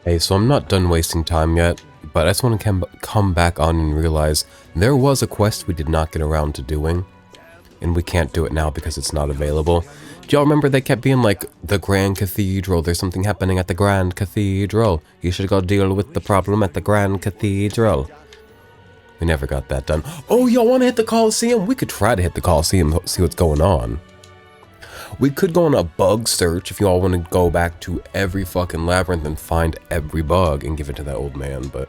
[SPEAKER 1] Hey, so I'm not done wasting time yet, but I just want to come back on and realize there was a quest we did not get around to doing. And we can't do it now because it's not available. Do y'all remember they kept being like, the Grand Cathedral, there's something happening at the Grand Cathedral. You should go deal with the problem at the Grand Cathedral. We never got that done. Oh, y'all want to hit the Coliseum? We could try to hit the Coliseum, see what's going on. We could go on a bug search if y'all want to go back to every fucking labyrinth and find every bug and give it to that old man, but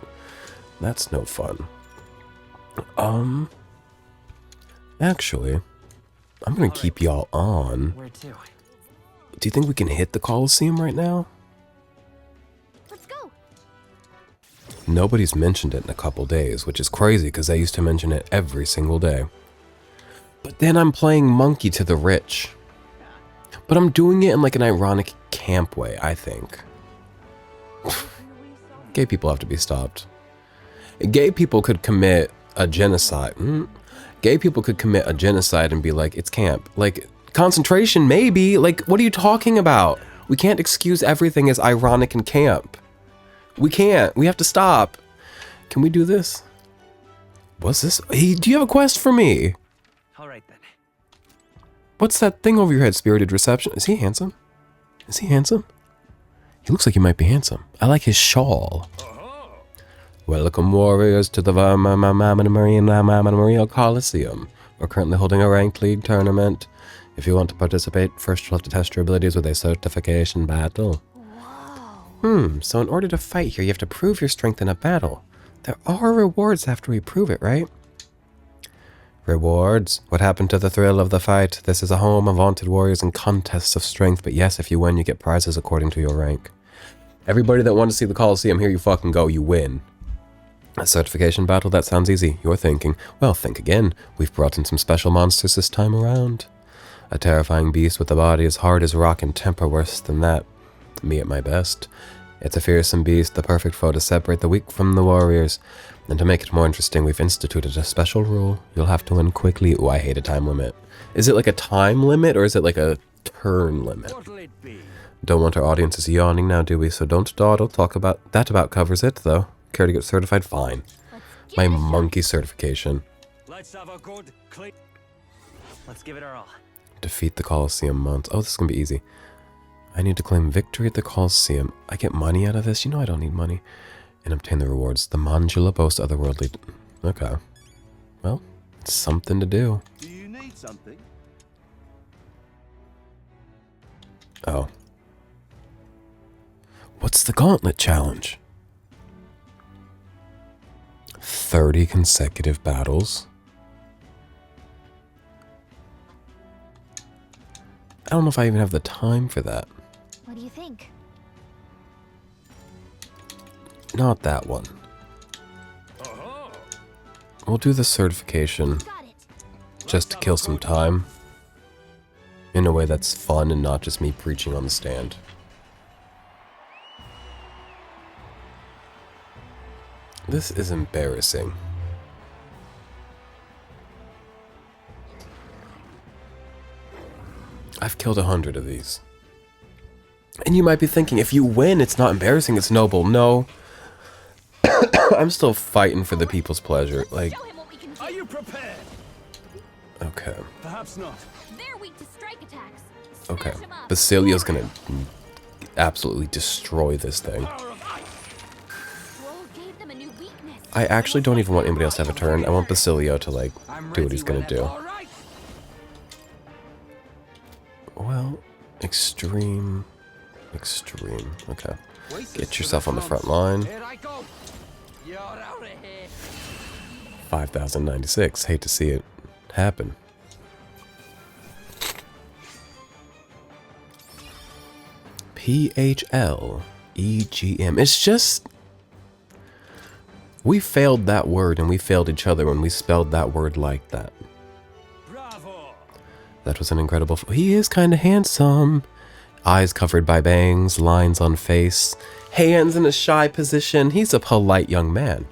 [SPEAKER 1] that's no fun. Actually, I'm gonna keep y'all on.
[SPEAKER 8] Where to?
[SPEAKER 1] Do you think we can hit the Coliseum right now?
[SPEAKER 3] Let's go.
[SPEAKER 1] Nobody's mentioned it in a couple days, which is crazy because I used to mention it every single day. But then I'm playing Monkey to the Rich. But I'm doing it in like an ironic camp way, I think. Gay people have to be stopped. Gay people could commit a genocide. Gay people could commit a genocide and be like, it's camp. Like, concentration, maybe. Like, what are you talking about? We can't excuse everything as ironic and camp. We can't. We have to stop. Can we do this? What's this? Hey, do you have a quest for me?
[SPEAKER 8] All right then.
[SPEAKER 1] What's that thing over your head, Spirited Reception? Is he handsome? Is he handsome? He looks like he might be handsome. I like his shawl. Welcome, warriors, to the Maria Coliseum. We're currently holding a ranked league tournament. If you want to participate, first you'll have to test your abilities with a certification battle. So in order to fight here, you have to prove your strength in a battle. There are rewards after we prove it, right? Rewards? What happened to the thrill of the fight? This is a home of vaunted warriors and contests of strength, but yes, if you win, you get prizes according to your rank. Everybody that wants to see the Coliseum, here you fucking go, you win. A certification battle? That sounds easy. You're thinking. Well, think again. We've brought in some special monsters this time around. A terrifying beast with a body as hard as rock and temper worse than that. Me at my best. It's a fearsome beast, the perfect foe to separate the weak from the warriors. And to make it more interesting, we've instituted a special rule. You'll have to win quickly. Ooh, I hate a time limit. Is it like a time limit or is it like a turn limit? Don't want our audiences yawning now, do we? So don't dawdle. Talk about that about covers it, though. Care to get certified? Fine. My monkey certification.
[SPEAKER 8] Let's have a good clean. Let's give it our all.
[SPEAKER 1] Defeat the Coliseum months. Oh, this is gonna be easy. I need to claim victory at the Coliseum. I get money out of this? You know I don't need money. And obtain the rewards. The Mandula boast otherworldly. Okay. Well, it's something to do.
[SPEAKER 15] Do you need something?
[SPEAKER 1] Oh. What's the gauntlet challenge? 30 consecutive battles. I don't know if I even have the time for that.
[SPEAKER 11] What do you think?
[SPEAKER 1] Not that one. We'll do the certification just to kill some time in a way that's fun and not just me preaching on the stand. This is embarrassing. I've killed 100 of these. And you might be thinking, if you win, it's not embarrassing, it's noble. No. I'm still fighting for the people's pleasure. Like,
[SPEAKER 2] Are you prepared?
[SPEAKER 1] okay.
[SPEAKER 2] Perhaps not.
[SPEAKER 3] They're weak to strike attacks.
[SPEAKER 1] Okay. Basilio's gonna absolutely destroy this thing.
[SPEAKER 3] Roll gave them a new
[SPEAKER 1] I actually don't even want anybody else to have a turn. I want Basilio to, like, do what he's gonna do. Well, extreme. Okay. Get yourself on the front line. 5,096. Hate to see it happen. PHLEGM. It's just... we failed that word and we failed each other when we spelled that word like that. That was an incredible... he is kind of handsome. Eyes covered by bangs, lines on face, hands in a shy position. He's a polite young man.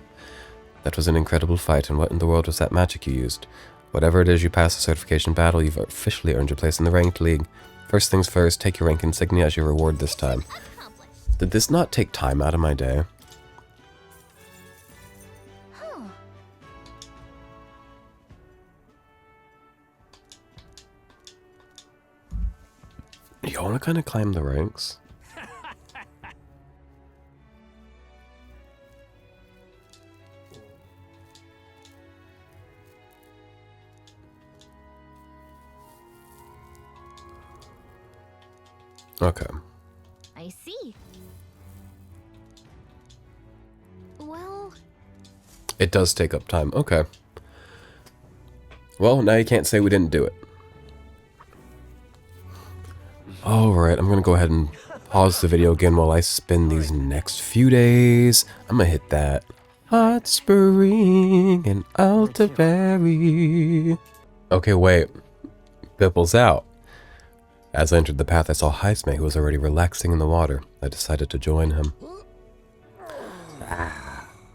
[SPEAKER 1] That was an incredible fight, and what in the world was that magic you used? Whatever it is, you passed the certification battle, you've officially earned your place in the ranked league. First things first, take your rank insignia as your reward this time. Did this not take time out of my day? You want to kind of climb the ranks? Okay.
[SPEAKER 11] I see. Well...
[SPEAKER 1] it does take up time. Okay. Well, now you can't say we didn't do it. Alright, I'm gonna go ahead and pause the video again while I spend these next few days. I'm gonna hit that hot spring and Altaberry. Okay, wait. Bipple's out. As I entered the path, I saw Heisme, who was already relaxing in the water. I decided to join him.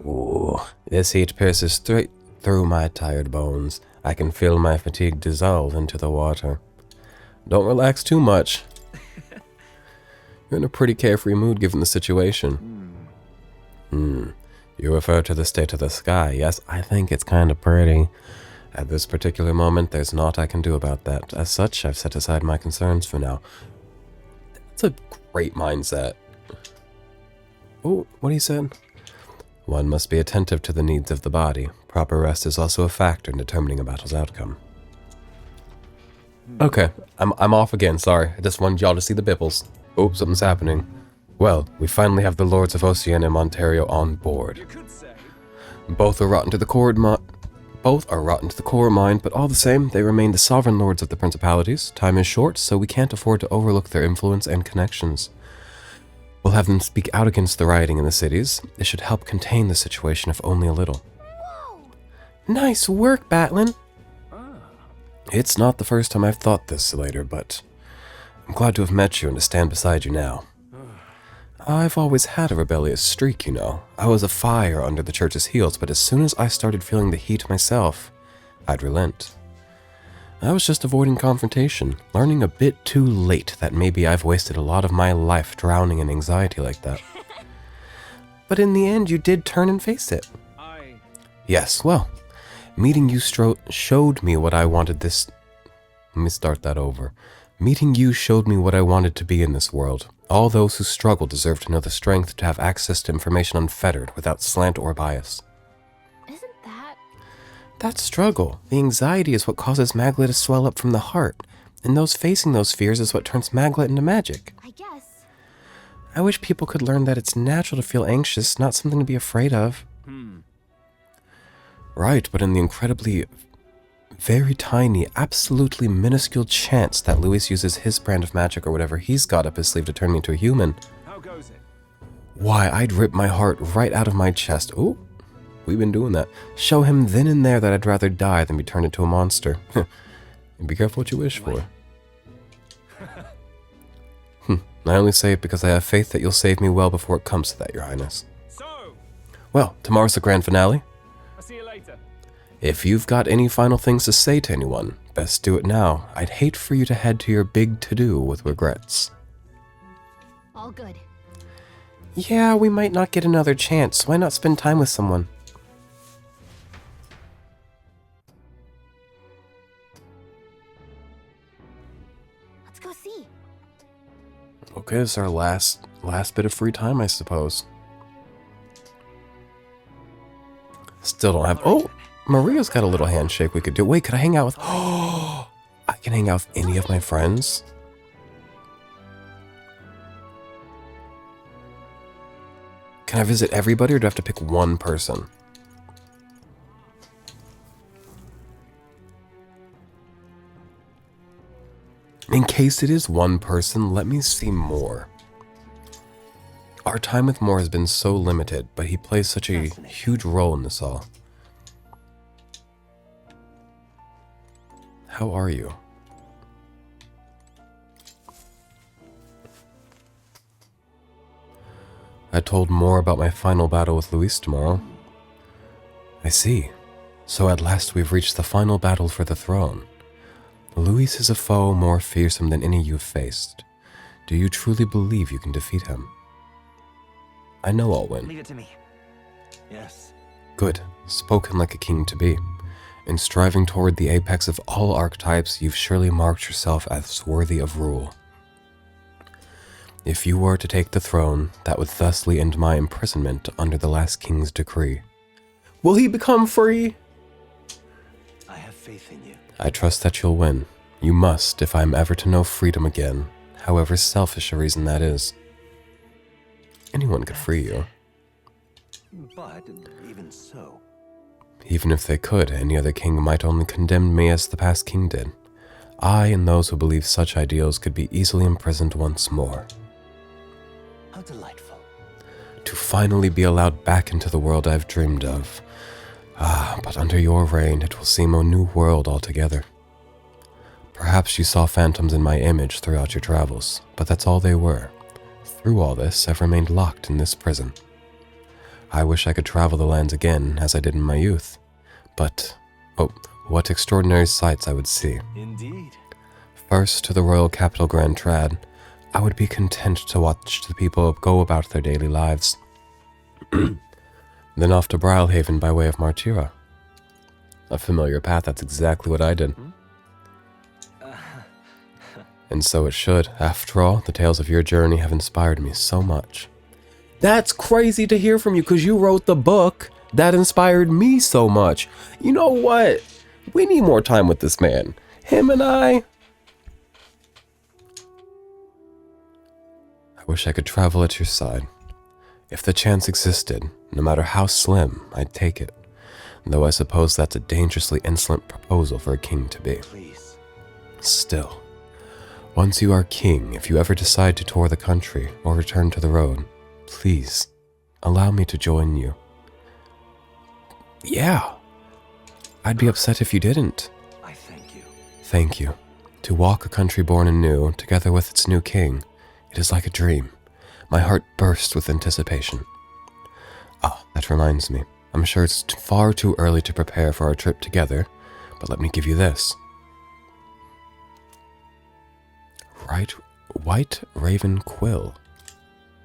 [SPEAKER 1] Ooh, this heat pierces straight through my tired bones. I can feel my fatigue dissolve into the water. Don't relax too much. You're in a pretty carefree mood given the situation. You refer to the state of the sky. Yes, I think it's kind of pretty. At this particular moment, there's naught I can do about that. As such, I've set aside my concerns for now. That's a great mindset. Oh, what he said? One must be attentive to the needs of the body. Proper rest is also a factor in determining a battle's outcome. Okay, I'm off again, sorry. I just wanted y'all to see the bipples. Oh, something's happening. Well, we finally have the Lords of Oceania and Ontario on board. Both are rotten to the core of mind, but all the same, they remain the sovereign lords of the principalities. Time is short, so we can't afford to overlook their influence and connections. We'll have them speak out against the rioting in the cities. It should help contain the situation if only a little. Whoa. Nice work, Batlin! It's not the first time I've thought this, Later, but I'm glad to have met you and to stand beside you now. I've always had a rebellious streak, you know. I was a fire under the church's heels, but as soon as I started feeling the heat myself, I'd relent. I was just avoiding confrontation, learning a bit too late that maybe I've wasted a lot of my life drowning in anxiety like that. But in the end, you did turn and face it. Yes, well, meeting you showed me what I wanted this... Let me start that over. Meeting you showed me what I wanted to be in this world. All those who struggle deserve to know the strength to have access to information unfettered, without slant or bias.
[SPEAKER 11] Isn't that...
[SPEAKER 1] That struggle, the anxiety is what causes Magla to swell up from the heart, and those facing those fears is what turns Magla into magic.
[SPEAKER 11] I guess.
[SPEAKER 1] I wish people could learn that it's natural to feel anxious, not something to be afraid of. Right, but in the incredibly... very tiny, absolutely minuscule chance that Luis uses his brand of magic or whatever he's got up his sleeve to turn me into a human.
[SPEAKER 2] How goes it?
[SPEAKER 1] Why, I'd rip my heart right out of my chest. Ooh, we've been doing that. Show him then and there that I'd rather die than be turned into a monster. And be careful what you wish for. I only say it because I have faith that you'll save me well before it comes to that, Your Highness. Well, tomorrow's the grand finale.
[SPEAKER 2] I'll see you later.
[SPEAKER 1] If you've got any final things to say to anyone, best do it now. I'd hate for you to head to your big to-do with regrets.
[SPEAKER 11] All good.
[SPEAKER 1] Yeah, we might not get another chance. Why not spend time with someone?
[SPEAKER 11] Let's go see.
[SPEAKER 1] Okay, it's our last bit of free time, I suppose. still don't have... Oh, Maria's got a little handshake we could do. Wait, could I hang out with... Oh, I can hang out with any of my friends? Can I visit everybody, or do I have to pick one person? In case it is one person, let me see Moore. Our time with Moore has been so limited, but he plays such a huge role in this all. How are you? I told Moore about my final battle with Luis tomorrow. I see. So at last we've reached the final battle for the throne. Luis is a foe more fearsome than any you've faced. Do you truly believe you can defeat him? I know I'll win.
[SPEAKER 8] Leave it to me. Yes.
[SPEAKER 1] Good. Spoken like a king to be. In striving toward the apex of all archetypes, you've surely marked yourself as worthy of rule. If you were to take the throne, that would thusly end my imprisonment under the last king's decree. Will he become free?
[SPEAKER 14] I have faith in you.
[SPEAKER 1] I trust that you'll win. You must, if I am ever to know freedom again, however selfish a reason that is. Anyone could free you.
[SPEAKER 14] But even so...
[SPEAKER 1] Even if they could, any other king might only condemn me as the past king did. I and those who believe such ideals could be easily imprisoned once more.
[SPEAKER 14] How delightful.
[SPEAKER 1] To finally be allowed back into the world I've dreamed of. Ah, but under your reign it will seem a new world altogether. Perhaps you saw phantoms in my image throughout your travels, but that's all they were. Through all this, I've remained locked in this prison. I wish I could travel the lands again, as I did in my youth. But, oh, what extraordinary sights I would see.
[SPEAKER 14] Indeed.
[SPEAKER 1] First to the royal capital Grand Trad, I would be content to watch the people go about their daily lives. Then off to Brilhaven by way of Martira. A familiar path, that's exactly what I did. And so it should. After all, the tales of your journey have inspired me so much. That's crazy to hear from you, because you wrote the book that inspired me so much. You know what? We need more time with this man. Him and I wish I could travel at your side. If the chance existed, no matter how slim, I'd take it. Though I suppose that's a dangerously insolent proposal for a king to be.
[SPEAKER 14] Please.
[SPEAKER 1] Still, once you are king, if you ever decide to tour the country or return to the road, please, allow me to join you. Yeah. I'd be upset if you didn't.
[SPEAKER 14] I thank you.
[SPEAKER 1] Thank you. To walk a country born anew, together with its new king, it is like a dream. My heart bursts with anticipation. Ah, that reminds me. I'm sure it's far too early to prepare for our trip together, but let me give you this. White Raven Quill.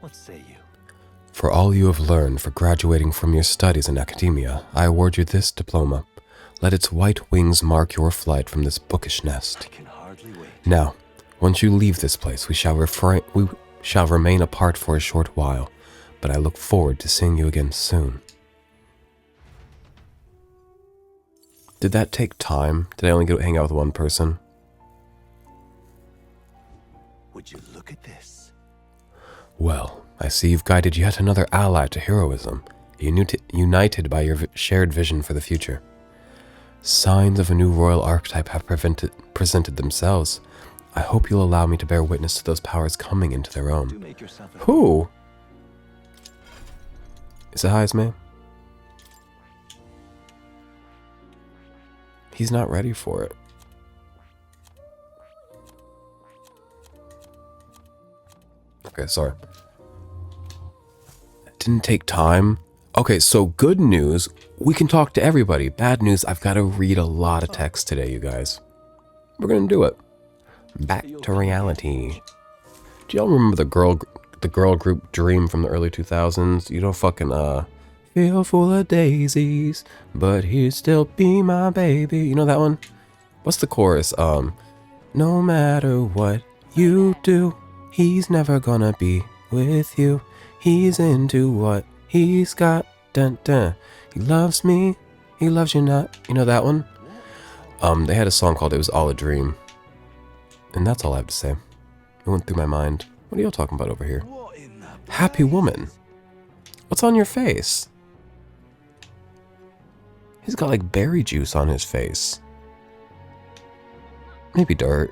[SPEAKER 14] What say you?
[SPEAKER 1] For all you have learned for graduating from your studies in academia, I award you this diploma. Let its white wings mark your flight from this bookish nest.
[SPEAKER 14] I can hardly wait.
[SPEAKER 1] Now, once you leave this place, we shall remain apart for a short while, but I look forward to seeing you again soon. Did that take time? Did I only go hang out with one person?
[SPEAKER 14] Would you look at this?
[SPEAKER 1] Well, I see you've guided yet another ally to heroism, united by your shared vision for the future. Signs of a new royal archetype have presented themselves. I hope you'll allow me to bear witness to those powers coming into their own. Who? Is it Heisme? He's not ready for it. Okay, sorry. It didn't take time. Okay, so good news, we can talk to everybody. Bad news, I've got to read a lot of text today, you guys. We're gonna do it. Back to reality. Do y'all remember the girl group Dream from the early 2000s? You know, fucking feel full of daisies, but he'd still be my baby. You know that one? What's the chorus? No matter what you do, he's never gonna be with you. He's into what he's got. Dun, dun. He loves me He loves you not. You know that one? They had a song called It Was All a Dream. And that's all I have to say. It went through my mind. What are y'all talking about over here? Happy woman. What's on your face? He's got like berry juice on his face. Maybe dirt.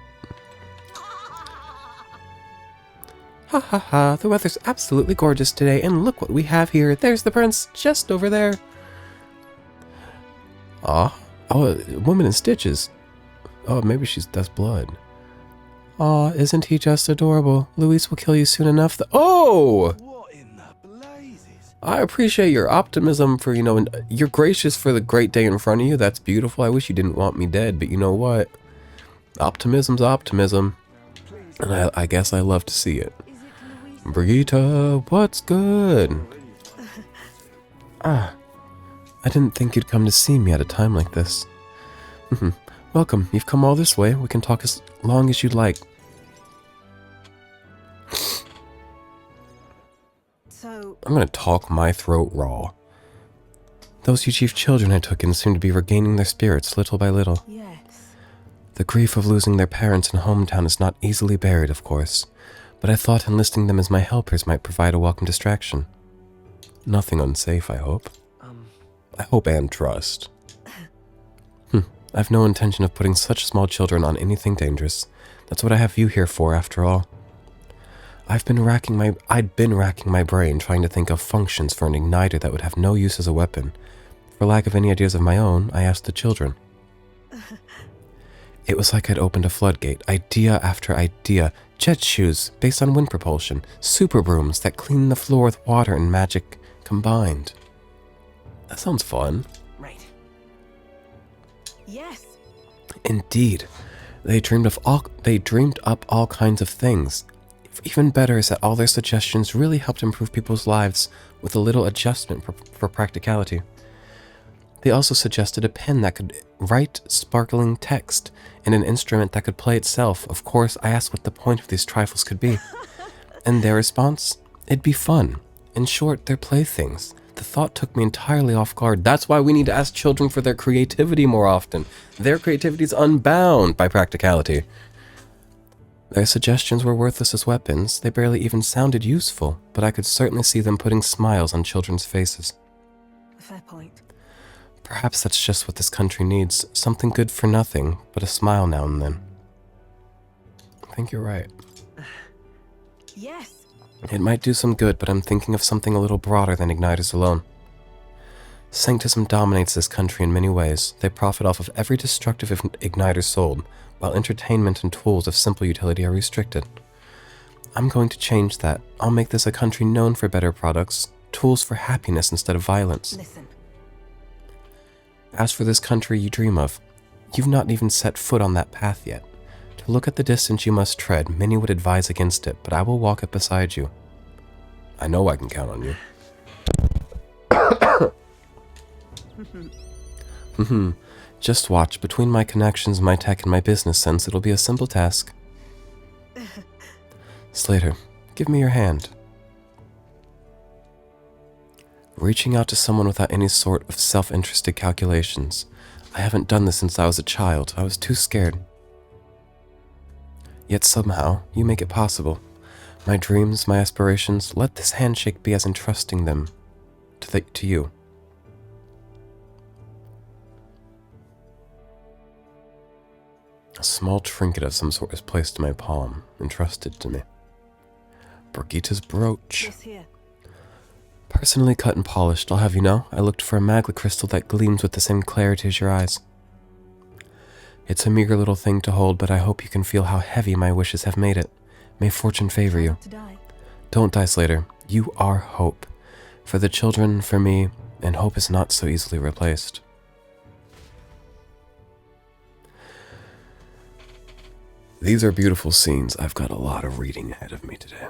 [SPEAKER 1] Ha ha ha, the weather's absolutely gorgeous today, and look what we have here. There's the prince, just over there. Oh, a woman in stitches. Oh, maybe that's blood. Aw, isn't he just adorable? Luis will kill you soon enough. Oh! I appreciate your optimism for, and you're gracious for the great day in front of you. That's beautiful. I wish you didn't want me dead, but you know what? Optimism's optimism. And I guess I love to see it. Brigitte, what's good? I didn't think you'd come to see me at a time like this. Welcome, you've come all this way. We can talk as long as you'd like. I'm gonna talk my throat raw. Those you chief children I took in seem to be regaining their spirits little by little.
[SPEAKER 6] Yes.
[SPEAKER 1] The grief of losing their parents and hometown is not easily buried, of course, but I thought enlisting them as my helpers might provide a welcome distraction. Nothing unsafe, I hope. I hope and trust. I've no intention of putting such small children on anything dangerous. That's what I have you here for, after all. I'd been racking my brain trying to think of functions for an igniter that would have no use as a weapon. For lack of any ideas of my own, I asked the children. It was like I'd opened a floodgate, idea after idea. Jet shoes based on wind propulsion, super brooms that clean the floor with water and magic combined. That sounds fun.
[SPEAKER 6] Right. Yes.
[SPEAKER 1] Indeed. They dreamed up all kinds of things. Even better is that all their suggestions really helped improve people's lives with a little adjustment for practicality. They also suggested a pen that could write sparkling text and an instrument that could play itself. Of course, I asked what the point of these trifles could be. And their response? It'd be fun. In short, they're playthings. The thought took me entirely off guard. That's why we need to ask children for their creativity more often. Their creativity is unbound by practicality. Their suggestions were worthless as weapons. They barely even sounded useful, but I could certainly see them putting smiles on children's faces.
[SPEAKER 6] Fair point.
[SPEAKER 1] Perhaps that's just what this country needs. Something good for nothing, but a smile now and then. I think you're right.
[SPEAKER 6] Yes.
[SPEAKER 1] It might do some good, but I'm thinking of something a little broader than igniters alone. Sanctism dominates this country in many ways. They profit off of every destructive igniter sold, while entertainment and tools of simple utility are restricted. I'm going to change that. I'll make this a country known for better products, tools for happiness instead of violence.
[SPEAKER 6] Listen.
[SPEAKER 1] As for this country you dream of, you've not even set foot on that path yet. To look at the distance you must tread, many would advise against it, but I will walk it beside you. I know I can count on you. Just watch. Between my connections, my tech, and my business sense, it'll be a simple task. Slater, give me your hand. Reaching out to someone without any sort of self-interested calculations. I haven't done this since I was a child. I was too scared. Yet somehow, you make it possible. My dreams, my aspirations, let this handshake be as entrusting them to you. A small trinket of some sort is placed in my palm, entrusted to me. Brigitte's brooch.
[SPEAKER 6] This here.
[SPEAKER 1] Personally cut and polished, I'll have you know. I looked for a magla crystal that gleams with the same clarity as your eyes. It's a meager little thing to hold, but I hope you can feel how heavy my wishes have made it. May fortune favor you. Don't die, Slater. You are hope. For the children, for me, and hope is not so easily replaced. These are beautiful scenes. I've got a lot of reading ahead of me today.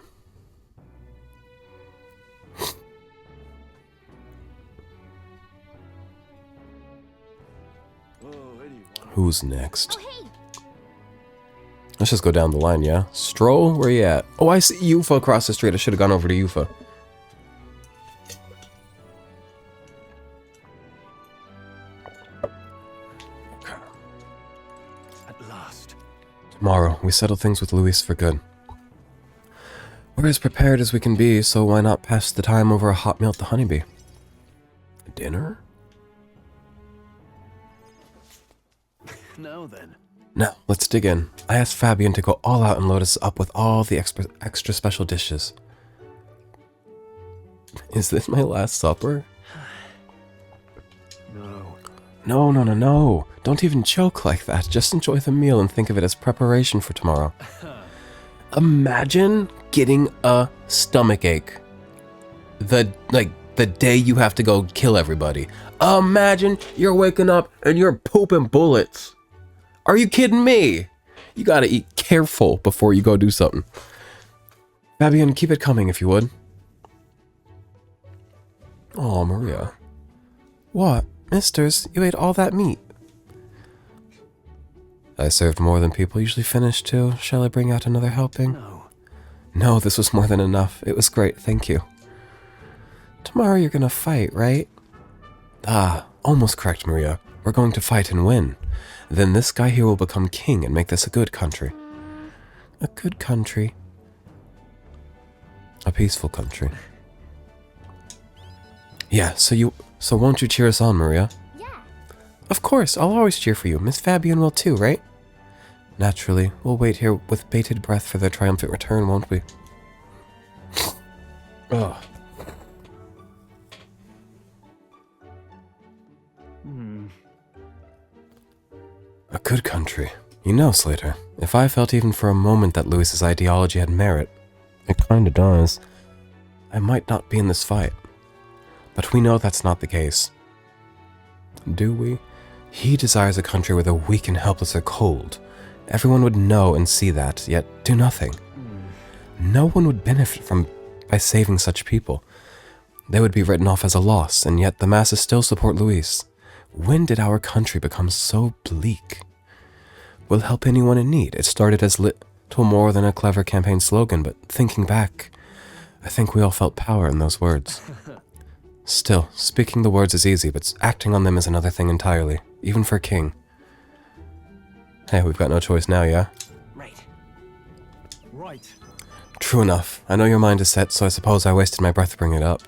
[SPEAKER 1] Who's next? Let's just go down the line, yeah? Stroll, where you at? Oh, I see Yufa across the street. I should have gone over to Yufa.
[SPEAKER 5] At last.
[SPEAKER 1] Tomorrow, we settle things with Luis for good. We're as prepared as we can be, so why not pass the time over a hot meal at the Honeybee? Dinner?
[SPEAKER 5] Now then.
[SPEAKER 1] Now, let's dig in. I asked Fabian to go all out and load us up with all the extra special dishes. Is this my last supper?
[SPEAKER 5] No.
[SPEAKER 1] No. Don't even joke like that. Just enjoy the meal and think of it as preparation for tomorrow. Imagine getting a stomachache the day you have to go kill everybody. Imagine you're waking up and you're pooping bullets. Are you kidding me? You gotta eat careful before you go do something. Fabian, keep it coming if you would. Oh, Maria. What? Misters, you ate all that meat. I served more than people usually finish too. Shall I bring out another helping? No, this was more than enough. It was great, thank you. Tomorrow you're gonna fight, right? Ah, almost correct, Maria. We're going to fight and win. Then this guy here will become king and make this a good country. A good country. A peaceful country. Yeah, so won't you cheer us on, Maria?
[SPEAKER 11] Yeah.
[SPEAKER 1] Of course, I'll always cheer for you. Miss Fabian will too, right? Naturally, we'll wait here with bated breath for their triumphant return, won't we? Ugh. A good country. You know, Slater, if I felt even for a moment that Luis's ideology had merit, it kinda does, I might not be in this fight. But we know that's not the case. Do we? He desires a country where the weak and helpless are cold. Everyone would know and see that, yet do nothing. No one would benefit by saving such people. They would be written off as a loss, and yet the masses still support Luis. When did our country become so bleak? We'll help anyone in need. It started as little more than a clever campaign slogan, but thinking back, I think we all felt power in those words. Still, speaking the words is easy, but acting on them is another thing entirely, even for a king. Hey, we've got no choice now, yeah?
[SPEAKER 5] Right.
[SPEAKER 1] True enough. I know your mind is set, so I suppose I wasted my breath bringing it up.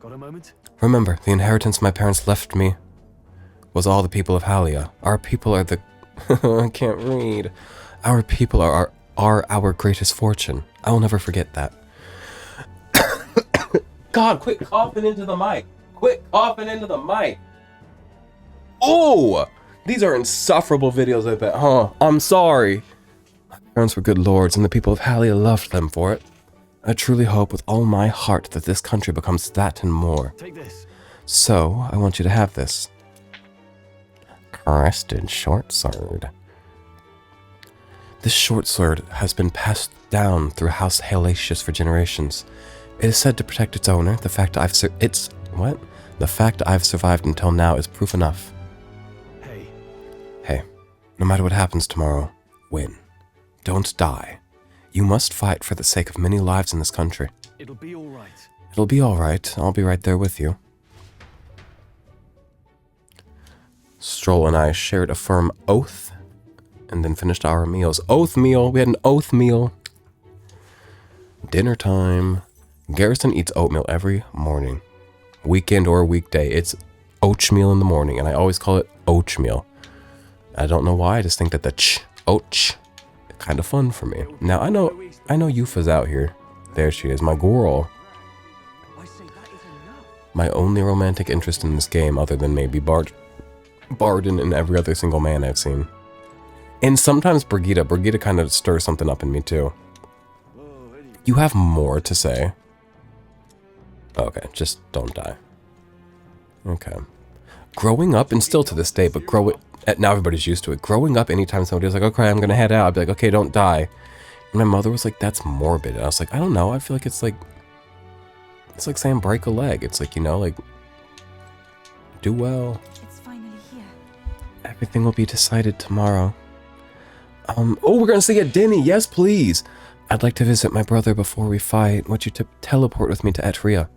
[SPEAKER 5] Got a moment?
[SPEAKER 1] Remember, the inheritance my parents left me was all the people of Halia. Our people are the... I can't read. Our people are our greatest fortune. I will never forget that. God, quit coughing into the mic. Quit coughing into the mic. Oh! These are insufferable videos, I bet, huh? I'm sorry. My parents were good lords, and the people of Halia loved them for it. I truly hope with all my heart that this country becomes that and more.
[SPEAKER 5] Take this.
[SPEAKER 1] So, I want you to have this. Crested short sword. This short sword has been passed down through House Halatius for generations. It is said to protect its owner. The fact I've survived until now is proof enough. Hey, no matter what happens tomorrow, win. Don't die. You must fight for the sake of many lives in this country.
[SPEAKER 5] It'll be all right.
[SPEAKER 1] It'll be all right. I'll be right there with you. Stroll and I shared a firm oath and then finished our meals. Oath meal. We had an oath meal. Dinner time. Garrison eats oatmeal every morning. Weekend or weekday. It's oatmeal in the morning, and I always call it oatmeal. I don't know why. I just think that the och kind of fun for me. Now I know Yufa's out here. There she is, my girl. My only romantic interest in this game, other than maybe Barden and every other single man I've seen. And sometimes Brigitte. Brigitte kind of stirs something up in me too. You have more to say. Okay, just don't die. Okay. Growing up, and still to this day, but now everybody's used to it. Growing up, anytime somebody was like, okay, I'm gonna head out, I'd be like, okay, don't die. And my mother was like, that's morbid. And I was like, I don't know, I feel like it's like saying break a leg. It's like, you know, like, do well.
[SPEAKER 6] It's finally here.
[SPEAKER 1] Everything will be decided tomorrow. Oh, we're gonna see a Denny. Yes, please. I'd like to visit my brother before we fight. Want you to teleport with me to Etria.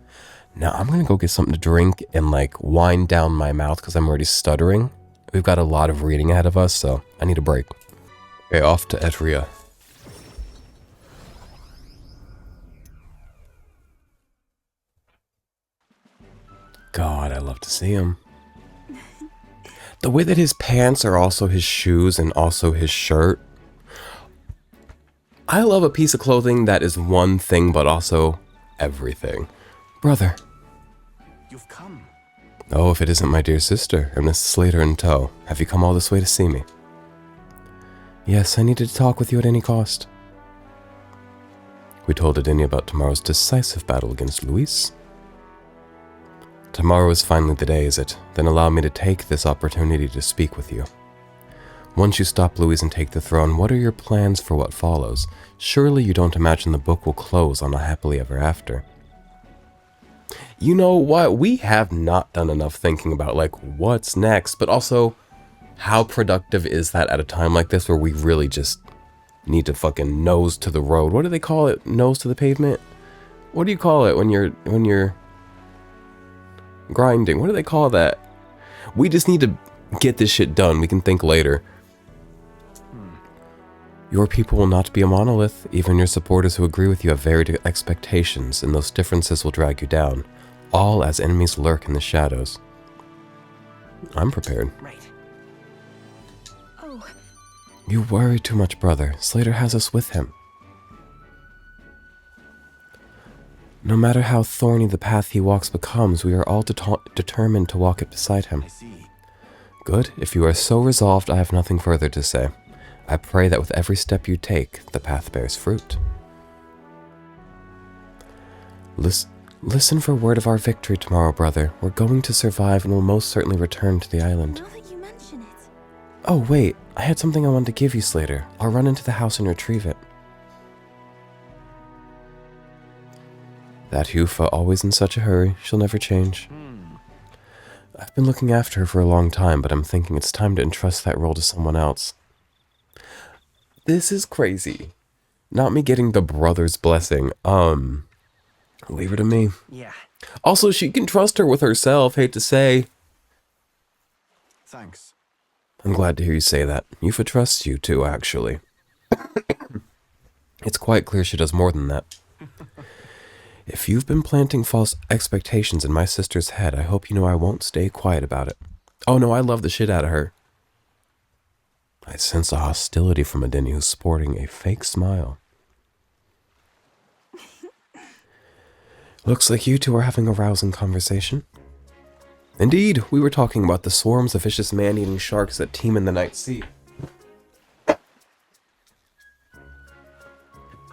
[SPEAKER 1] Now, I'm gonna go get something to drink and, like, wind down my mouth because I'm already stuttering. We've got a lot of reading ahead of us, so I need a break. Okay, off to Etria. God, I love to see him. The way that his pants are also his shoes and also his shirt. I love a piece of clothing that is one thing but also everything. Brother.
[SPEAKER 9] You've come.
[SPEAKER 1] Oh, if it isn't my dear sister and Mrs. Slater in tow, have you come all this way to see me? Yes, I needed to talk with you at any cost. We told Adini about tomorrow's decisive battle against Luis. Tomorrow is finally the day, is it? Then allow me to take this opportunity to speak with you. Once you stop Luis and take the throne, what are your plans for what follows? Surely you don't imagine the book will close on a happily ever after. You know what? We have not done enough thinking about, like, what's next, but also, how productive is that at a time like this where we really just need to fucking nose to the road? What do they call it? Nose to the pavement? What do you call it when you're grinding? What do they call that? We just need to get this shit done. We can think later. Your people will not be a monolith. Even your supporters who agree with you have varied expectations, and those differences will drag you down. All as enemies lurk in the shadows. I'm prepared.
[SPEAKER 9] Right.
[SPEAKER 6] Oh.
[SPEAKER 1] You worry too much, brother. Slater has us with him. No matter how thorny the path he walks becomes, we are all determined to walk it beside him.
[SPEAKER 9] I see.
[SPEAKER 1] Good. If you are so resolved, I have nothing further to say. I pray that with every step you take, the path bears fruit. Listen for word of our victory tomorrow, brother. We're going to survive and will most certainly return to the island.
[SPEAKER 6] Now that you mention it.
[SPEAKER 1] Oh, wait. I had something I wanted to give you, Slater. I'll run into the house and retrieve it. That Hufa, always in such a hurry. She'll never change. I've been looking after her for a long time, but I'm thinking it's time to entrust that role to someone else. This is crazy. Not me getting the brother's blessing. Leave her to me.
[SPEAKER 9] Yeah.
[SPEAKER 1] Also, she can trust her with herself, hate to say.
[SPEAKER 15] Thanks.
[SPEAKER 1] I'm glad to hear you say that. Yufa trusts you too, actually. It's quite clear she does more than that. If you've been planting false expectations in my sister's head, I hope you know I won't stay quiet about it. Oh no, I love the shit out of her. I sense a hostility from Adini who's sporting a fake smile. Looks like you two are having a rousing conversation. Indeed, we were talking about the swarms of vicious man-eating sharks that teem in the night sea.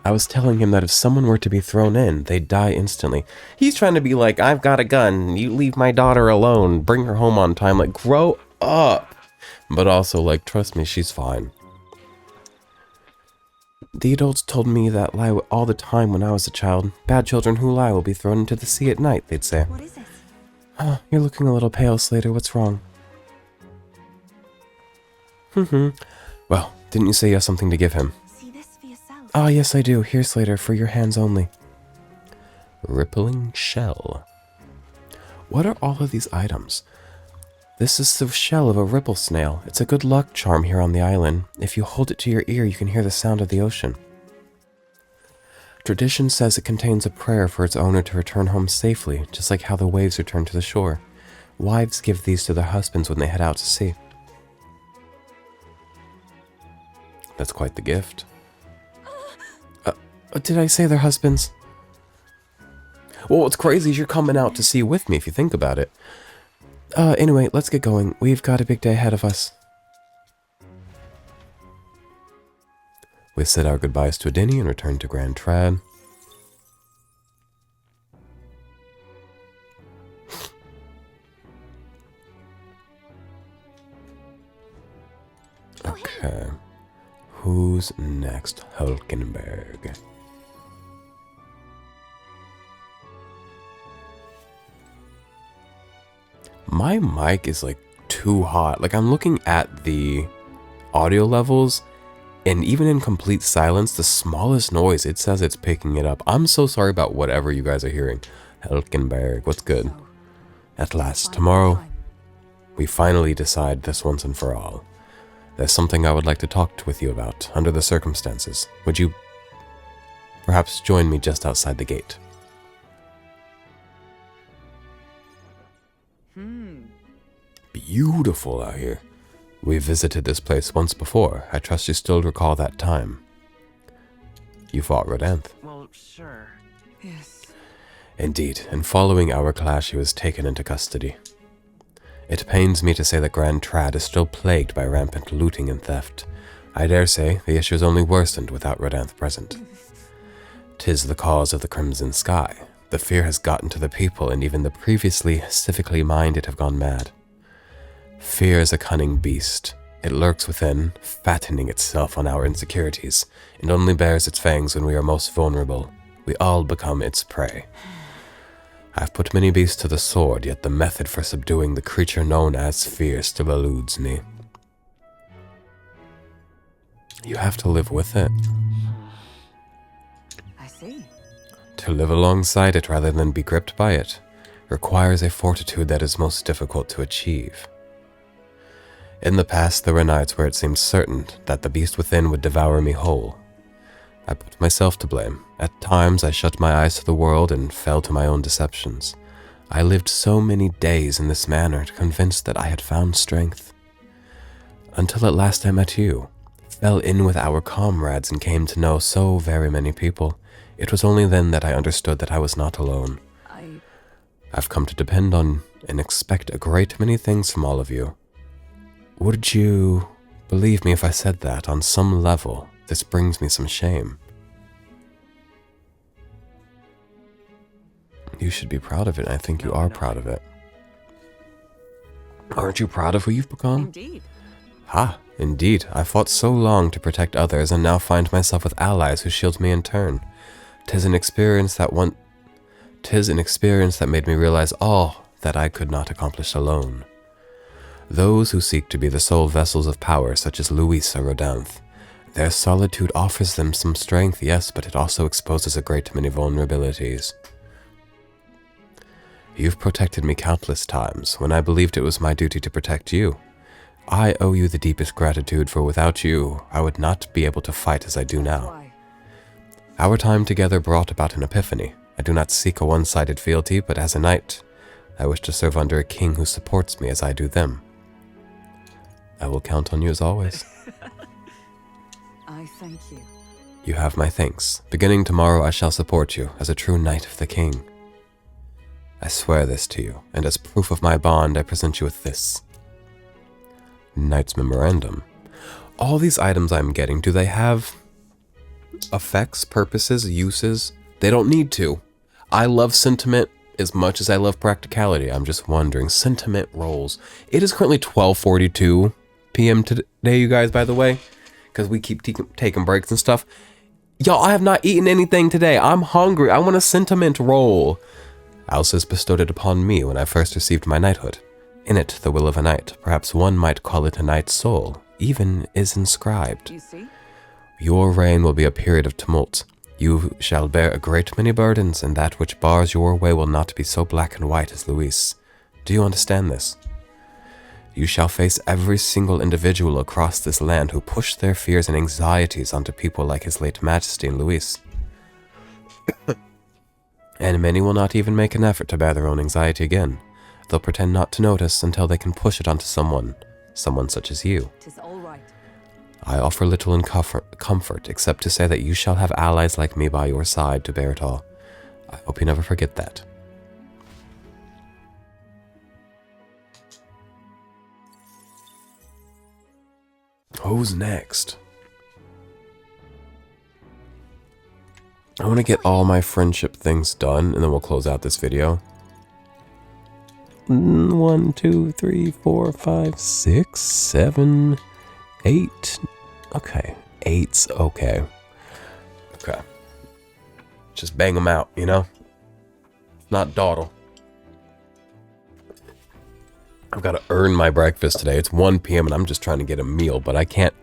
[SPEAKER 1] I was telling him that if someone were to be thrown in, they'd die instantly. He's trying to be like, I've got a gun, you leave my daughter alone, bring her home on time, like, grow up. But also, like, trust me, she's fine. The adults told me that lie all the time when I was a child. Bad children who lie will be thrown into the sea at night, they'd say.
[SPEAKER 6] What is it?
[SPEAKER 1] Oh, you're looking a little pale, Slater. What's wrong? Well, didn't you say you have something to give him?
[SPEAKER 6] See this for yourself.
[SPEAKER 1] Ah, yes, I do. Here, Slater, for your hands only. Rippling shell. What are all of these items? This is the shell of a ripple snail. It's a good luck charm here on the island. If you hold it to your ear, you can hear the sound of the ocean. Tradition says it contains a prayer for its owner to return home safely, just like how the waves return to the shore. Wives give these to their husbands when they head out to sea. That's quite the gift. Did I say their husbands? Well, what's crazy is you're coming out to sea with me if you think about it. Anyway, let's get going. We've got a big day ahead of us. We said our goodbyes to Adini and returned to Grand Trad. Okay. Who's next? Hulkenberg. My mic is like too hot. Like I'm looking at the audio levels and even in complete silence, the smallest noise, it says it's picking it up. I'm so sorry about whatever you guys are hearing. Hulkenberg, what's good? At last, tomorrow. we finally decide this once and for all. There's something I would like to talk with you about, under the circumstances. Would you perhaps join me just outside the gate? Beautiful out here. We visited this place once before. I trust you still recall that time. You fought Rodanth.
[SPEAKER 8] Well, sure.
[SPEAKER 4] Yes.
[SPEAKER 1] Indeed, and following our clash, he was taken into custody. It pains me to say that Grand Trad is still plagued by rampant looting and theft. I dare say the issue is only worsened without Rodanth present. 'Tis the cause of the Crimson Sky. The fear has gotten to the people, and even the previously civically minded have gone mad. Fear is a cunning beast. It lurks within, fattening itself on our insecurities, and only bares its fangs when we are most vulnerable. We all become its prey. I've put many beasts to the sword, yet the method for subduing the creature known as fear still eludes me. You have to live with it.
[SPEAKER 4] I see.
[SPEAKER 1] To live alongside it rather than be gripped by it requires a fortitude that is most difficult to achieve. In the past, there were nights where it seemed certain that the beast within would devour me whole. I put myself to blame. At times, I shut my eyes to the world and fell to my own deceptions. I lived so many days in this manner, convinced that I had found strength. Until at last I met you, fell in with our comrades, and came to know so very many people. It was only then that I understood that I was not alone. I've come to depend on and expect a great many things from all of you. Would you believe me if I said that, on some level, this brings me some shame? You should be proud of it, and I think you are proud of it. Aren't you proud of who you've become?
[SPEAKER 4] Indeed.
[SPEAKER 1] Ha, indeed. I fought so long to protect others, and now find myself with allies who shield me in turn. 'Tis an experience that made me realize all that I could not accomplish alone. Those who seek to be the sole vessels of power, such as Luis or Rodanth, their solitude offers them some strength, yes, but it also exposes a great many vulnerabilities. You've protected me countless times, when I believed it was my duty to protect you. I owe you the deepest gratitude, for without you, I would not be able to fight as I do now. Our time together brought about an epiphany. I do not seek a one-sided fealty, but as a knight, I wish to serve under a king who supports me as I do them. I will count on you as always.
[SPEAKER 4] I thank you.
[SPEAKER 1] You have my thanks. Beginning tomorrow, I shall support you as a true knight of the king. I swear this to you, and as proof of my bond, I present you with this. Knight's Memorandum. All these items I'm getting, do they have effects, purposes, uses? They don't need to. I love sentiment as much as I love practicality. I'm just wondering. Sentiment rolls. It is currently 12:42 p.m. today, you guys, by the way, because we keep taking breaks and stuff. Y'all, I have not eaten anything today. I'm hungry. I want a sentiment roll. Alsa's bestowed it upon me when I first received my knighthood. In it, the will of a knight, perhaps one might call it a knight's soul, even is inscribed.
[SPEAKER 4] You see?
[SPEAKER 1] Your reign will be a period of tumult. You shall bear a great many burdens, and that which bars your way will not be so black and white as Luis. Do you understand this? You shall face every single individual across this land who pushed their fears and anxieties onto people like His late Majesty and Luis. And many will not even make an effort to bear their own anxiety again. They'll pretend not to notice until they can push it onto someone such as you.
[SPEAKER 4] 'Tis all right.
[SPEAKER 1] I offer little in comfort, except to say that you shall have allies like me by your side to bear it all. I hope you never forget that. Who's next? I want to get all my friendship things done, and then we'll close out this video. 1, 2, 3, 4, 5, 6, 7, 8. Okay, 8's okay. Okay. Just bang them out, you know? Not dawdle. I've got to earn my breakfast today. It's 1 p.m. and I'm just trying to get a meal, but I can't.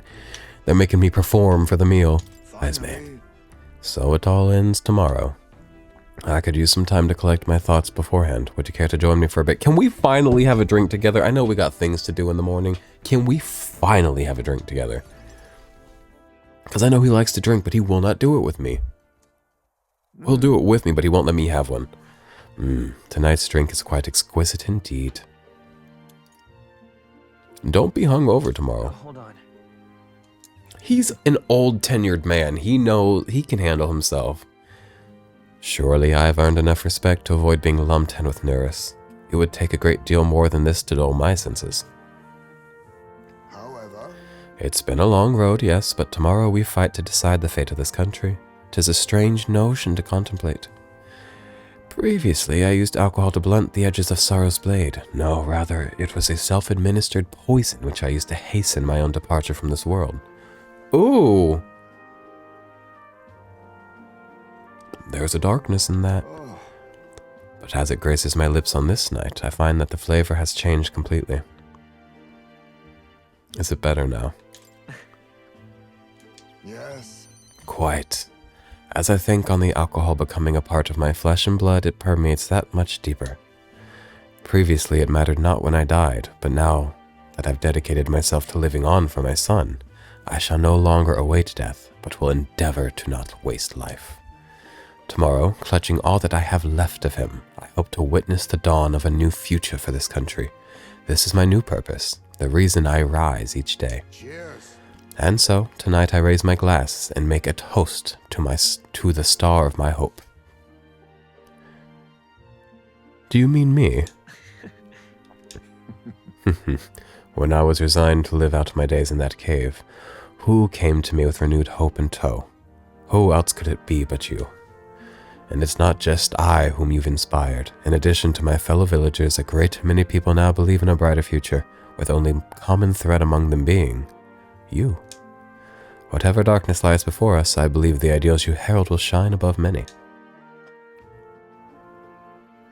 [SPEAKER 1] They're making me perform for the meal. Wise man. So it all ends tomorrow. I could use some time to collect my thoughts beforehand. Would you care to join me for a bit? Can we finally have a drink together? I know we got things to do in the morning. Can we finally have a drink together? Because I know he likes to drink, but he will not do it with me. He'll do it with me, but he won't let me have one. Tonight's drink is quite exquisite indeed. Don't be hungover tomorrow.
[SPEAKER 8] Hold on.
[SPEAKER 1] He's an old, tenured man. He knows he can handle himself. Surely I have earned enough respect to avoid being lumped in with Nurus. It would take a great deal more than this to dull my senses.
[SPEAKER 7] However,
[SPEAKER 1] It's been a long road, yes, but tomorrow we fight to decide the fate of this country. 'Tis a strange notion to contemplate. Previously, I used alcohol to blunt the edges of sorrow's blade. No, rather, it was a self-administered poison which I used to hasten my own departure from this world. Ooh! There's a darkness in that. But as it graces my lips on this night, I find that the flavor has changed completely. Is it better now?
[SPEAKER 7] yes.
[SPEAKER 1] Quite. As I think on the alcohol becoming a part of my flesh and blood, it permeates that much deeper. Previously, it mattered not when I died, but now that I've dedicated myself to living on for my son, I shall no longer await death, but will endeavor to not waste life. Tomorrow, clutching all that I have left of him, I hope to witness the dawn of a new future for this country. This is my new purpose, the reason I rise each day.
[SPEAKER 7] Cheers.
[SPEAKER 1] And so, tonight I raise my glass and make a toast to the star of my hope. Do you mean me? When I was resigned to live out my days in that cave, who came to me with renewed hope in tow? Who else could it be but you? And it's not just I whom you've inspired. In addition to my fellow villagers, a great many people now believe in a brighter future, with only common thread among them being you. Whatever darkness lies before us, I believe the ideals you herald will shine above many.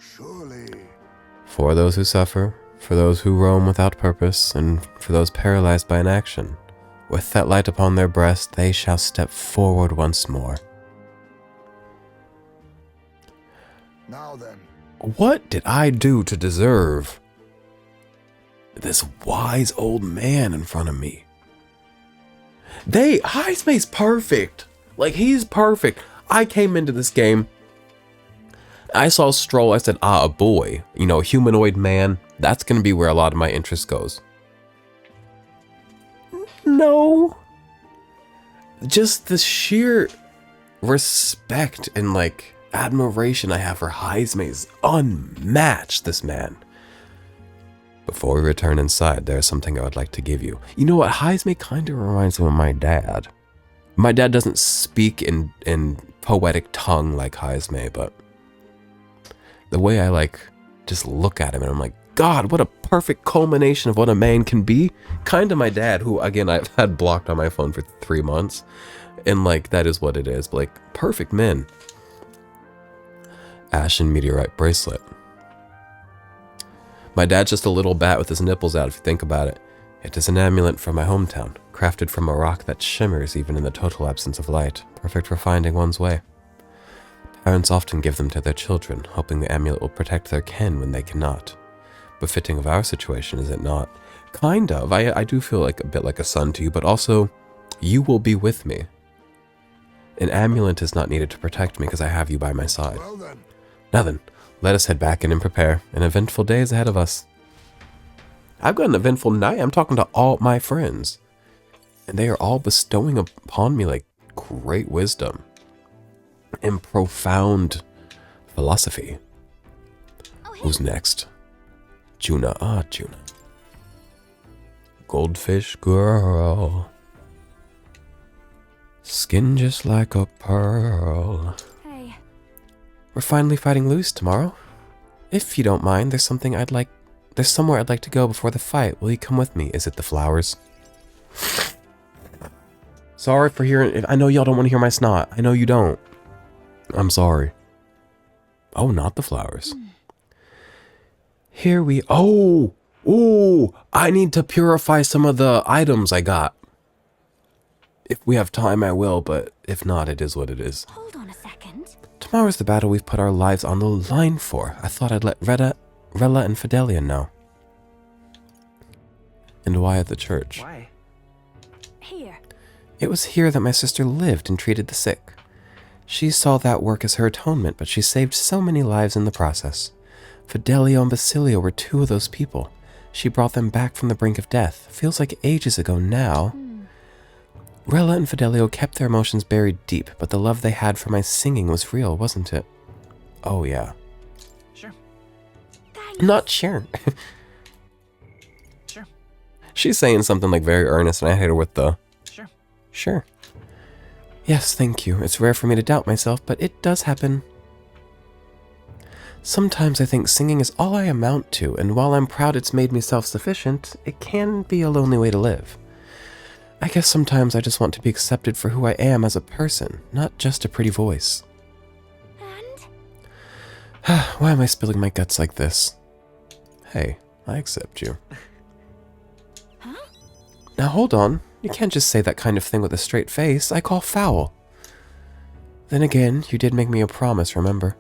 [SPEAKER 7] Surely.
[SPEAKER 1] For those who suffer, for those who roam without purpose, and for those paralyzed by inaction, with that light upon their breast, they shall step forward once more.
[SPEAKER 7] Now then.
[SPEAKER 1] What did I do to deserve this wise old man in front of me? Heismay's perfect. Like, he's perfect. I came into this game, I saw Stroll, I said, a boy. You know, humanoid man. That's going to be where a lot of my interest goes. No. Just the sheer respect and, like, admiration I have for Heismay is unmatched, this man. Before we return inside, there is something I would like to give you. You know what? Heismay kind of reminds me of my dad. My dad doesn't speak in poetic tongue like Heismay, but the way I, like, just look at him and I'm like, God, what a perfect culmination of what a man can be. Kind of my dad, who, again, I've had blocked on my phone for 3 months. And, like, that is what it is. But, like, perfect men. Ashen meteorite bracelet. My dad's just a little bat with his nipples out, if you think about it. It is an amulet from my hometown, crafted from a rock that shimmers even in the total absence of light, perfect for finding one's way. Parents often give them to their children, hoping the amulet will protect their kin when they cannot. Befitting of our situation, is it not? Kind of. I do feel like a bit like a son to you, but also, you will be with me. An amulet is not needed to protect me because I have you by my side.
[SPEAKER 7] Well then.
[SPEAKER 1] Now then, let us head back in and prepare. An eventful day is ahead of us. I've got an eventful night. I'm talking to all my friends. And they are all bestowing upon me, like, great wisdom and profound philosophy. Who's next? Juna. Juna. Goldfish girl. Skin just like a pearl.
[SPEAKER 3] Hey.
[SPEAKER 1] We're finally fighting loose tomorrow. If you don't mind, there's somewhere I'd like to go before the fight. Will you come with me? Is it the flowers? Sorry for hearing. I know y'all don't want to hear my snot. I know you don't. I'm sorry. Oh, not the flowers. Here we... Oh! I need to purify some of the items I got. If we have time, I will, but if not, it is what it is.
[SPEAKER 3] Hold on a second.
[SPEAKER 1] Tomorrow's the battle we've put our lives on the line for. I thought I'd let Rella and Fidelia know. And why at the church?
[SPEAKER 8] Why?
[SPEAKER 3] Here.
[SPEAKER 1] It was here that my sister lived and treated the sick. She saw that work as her atonement, but she saved so many lives in the process. Fidelio and Basilio were two of those people. She brought them back from the brink of death. Feels like ages ago now. Rella and Fidelio kept their emotions buried deep, but the love they had for my singing was real, wasn't it? Oh, yeah.
[SPEAKER 8] Sure.
[SPEAKER 1] Not sure.
[SPEAKER 8] Sure.
[SPEAKER 1] She's saying something like very earnest, and I hit her with the...
[SPEAKER 8] Sure.
[SPEAKER 1] Sure. Yes, thank you. It's rare for me to doubt myself, but it does happen. Sometimes I think singing is all I amount to, and while I'm proud it's made me self-sufficient, it can be a lonely way to live. I guess sometimes I just want to be accepted for who I am as a person, not just a pretty voice. And? Why am I spilling my guts like this? Hey, I accept you.
[SPEAKER 3] Huh?
[SPEAKER 1] Now hold on. You can't just say that kind of thing with a straight face. I call foul. Then again, you did make me a promise, remember?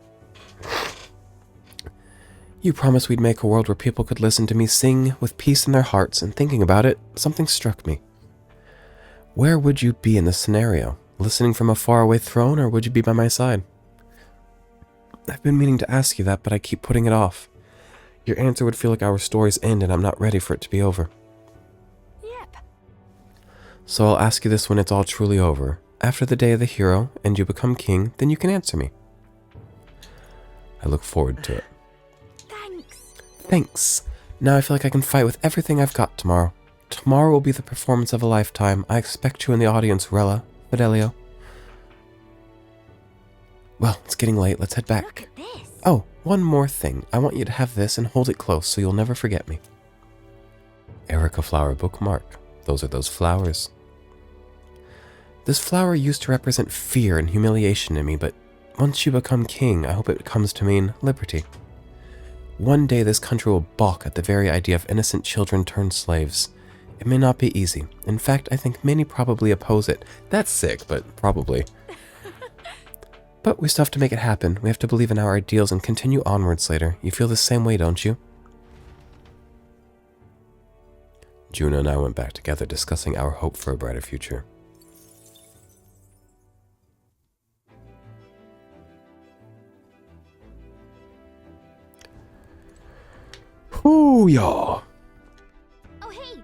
[SPEAKER 1] You promised we'd make a world where people could listen to me sing with peace in their hearts, and thinking about it, something struck me. Where would you be in this scenario? Listening from a faraway throne, or would you be by my side? I've been meaning to ask you that, but I keep putting it off. Your answer would feel like our stories end, and I'm not ready for it to be over. So I'll ask you this when it's all truly over. After the day of the hero, and you become king, then you can answer me. I look forward to it. Thanks. Now I feel like I can fight with everything I've got tomorrow. Tomorrow will be the performance of a lifetime. I expect you in the audience, Rella, Fidelio. Well, it's getting late. Let's head back.
[SPEAKER 3] Look at this.
[SPEAKER 1] Oh, one more thing. I want you to have this and hold it close so you'll never forget me. Erica flower bookmark. Those are those flowers. This flower used to represent fear and humiliation in me, but once you become king, I hope it comes to mean liberty. One day this country will balk at the very idea of innocent children turned slaves. It may not be easy. In fact, I think many probably oppose it. That's sick, but probably. But we still have to make it happen. We have to believe in our ideals and continue onwards later. You feel the same way, don't you? Juna and I went back together discussing our hope for a brighter future. Ooh, y'all.
[SPEAKER 3] Oh, hey.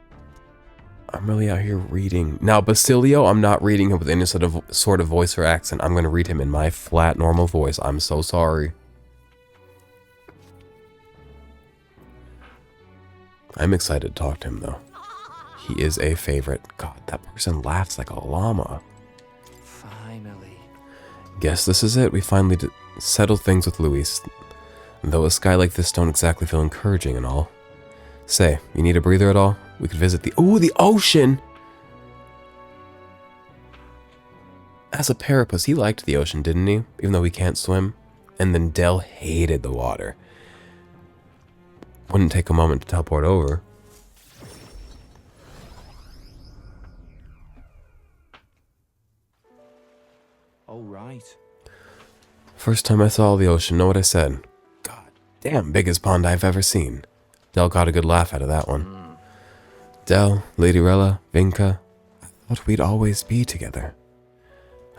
[SPEAKER 1] I'm really out here reading. Now, Basilio, I'm not reading him with any sort of voice or accent. I'm going to read him in my flat, normal voice. I'm so sorry. I'm excited to talk to him, though. He is a favorite. God, that person laughs like a llama.
[SPEAKER 9] Finally.
[SPEAKER 1] Guess this is it. We finally settled things with Luis. Though a sky like this don't exactly feel encouraging and all. Say, you need a breather at all? We could visit the ocean! As a Parapus, he liked the ocean, didn't he? Even though he can't swim. And then Del hated the water. Wouldn't take a moment to teleport over.
[SPEAKER 9] Oh, right.
[SPEAKER 1] First time I saw the ocean, know what I said? God damn, biggest pond I've ever seen. Del got a good laugh out of that one. Del, Lady Rella, Vinca, I thought we'd always be together.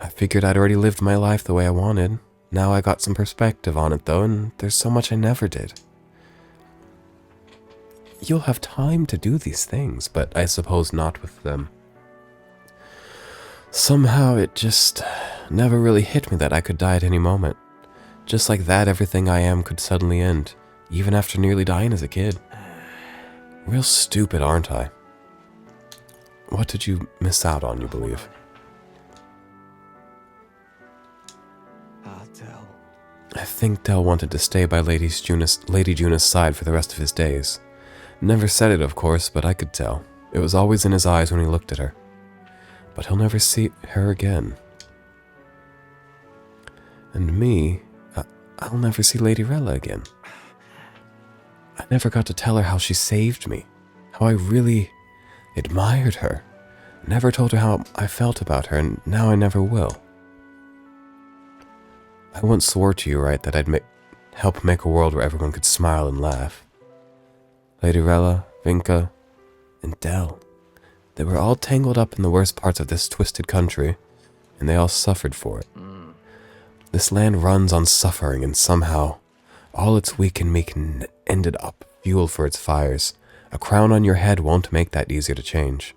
[SPEAKER 1] I figured I'd already lived my life the way I wanted. Now I got some perspective on it though, and there's so much I never did. You'll have time to do these things, but I suppose not with them. Somehow it just never really hit me that I could die at any moment. Just like that, everything I am could suddenly end, even after nearly dying as a kid. Real stupid, aren't I? What did you miss out on, you believe?
[SPEAKER 9] Del.
[SPEAKER 1] I think Del wanted to stay by Lady Juna's side for the rest of his days. Never said it, of course, but I could tell. It was always in his eyes when he looked at her. But he'll never see her again. And me, I'll never see Lady Rella again. I never got to tell her how she saved me, how I really admired her. Never told her how I felt about her, and now I never will. I once swore to you, right, that I'd help make a world where everyone could smile and laugh. Lady Rella, Vinka, and Del. They were all tangled up in the worst parts of this twisted country, and they all suffered for it. This land runs on suffering, and somehow, all its weak and meek ended up fuel for its fires. A crown on your head won't make that easier to change.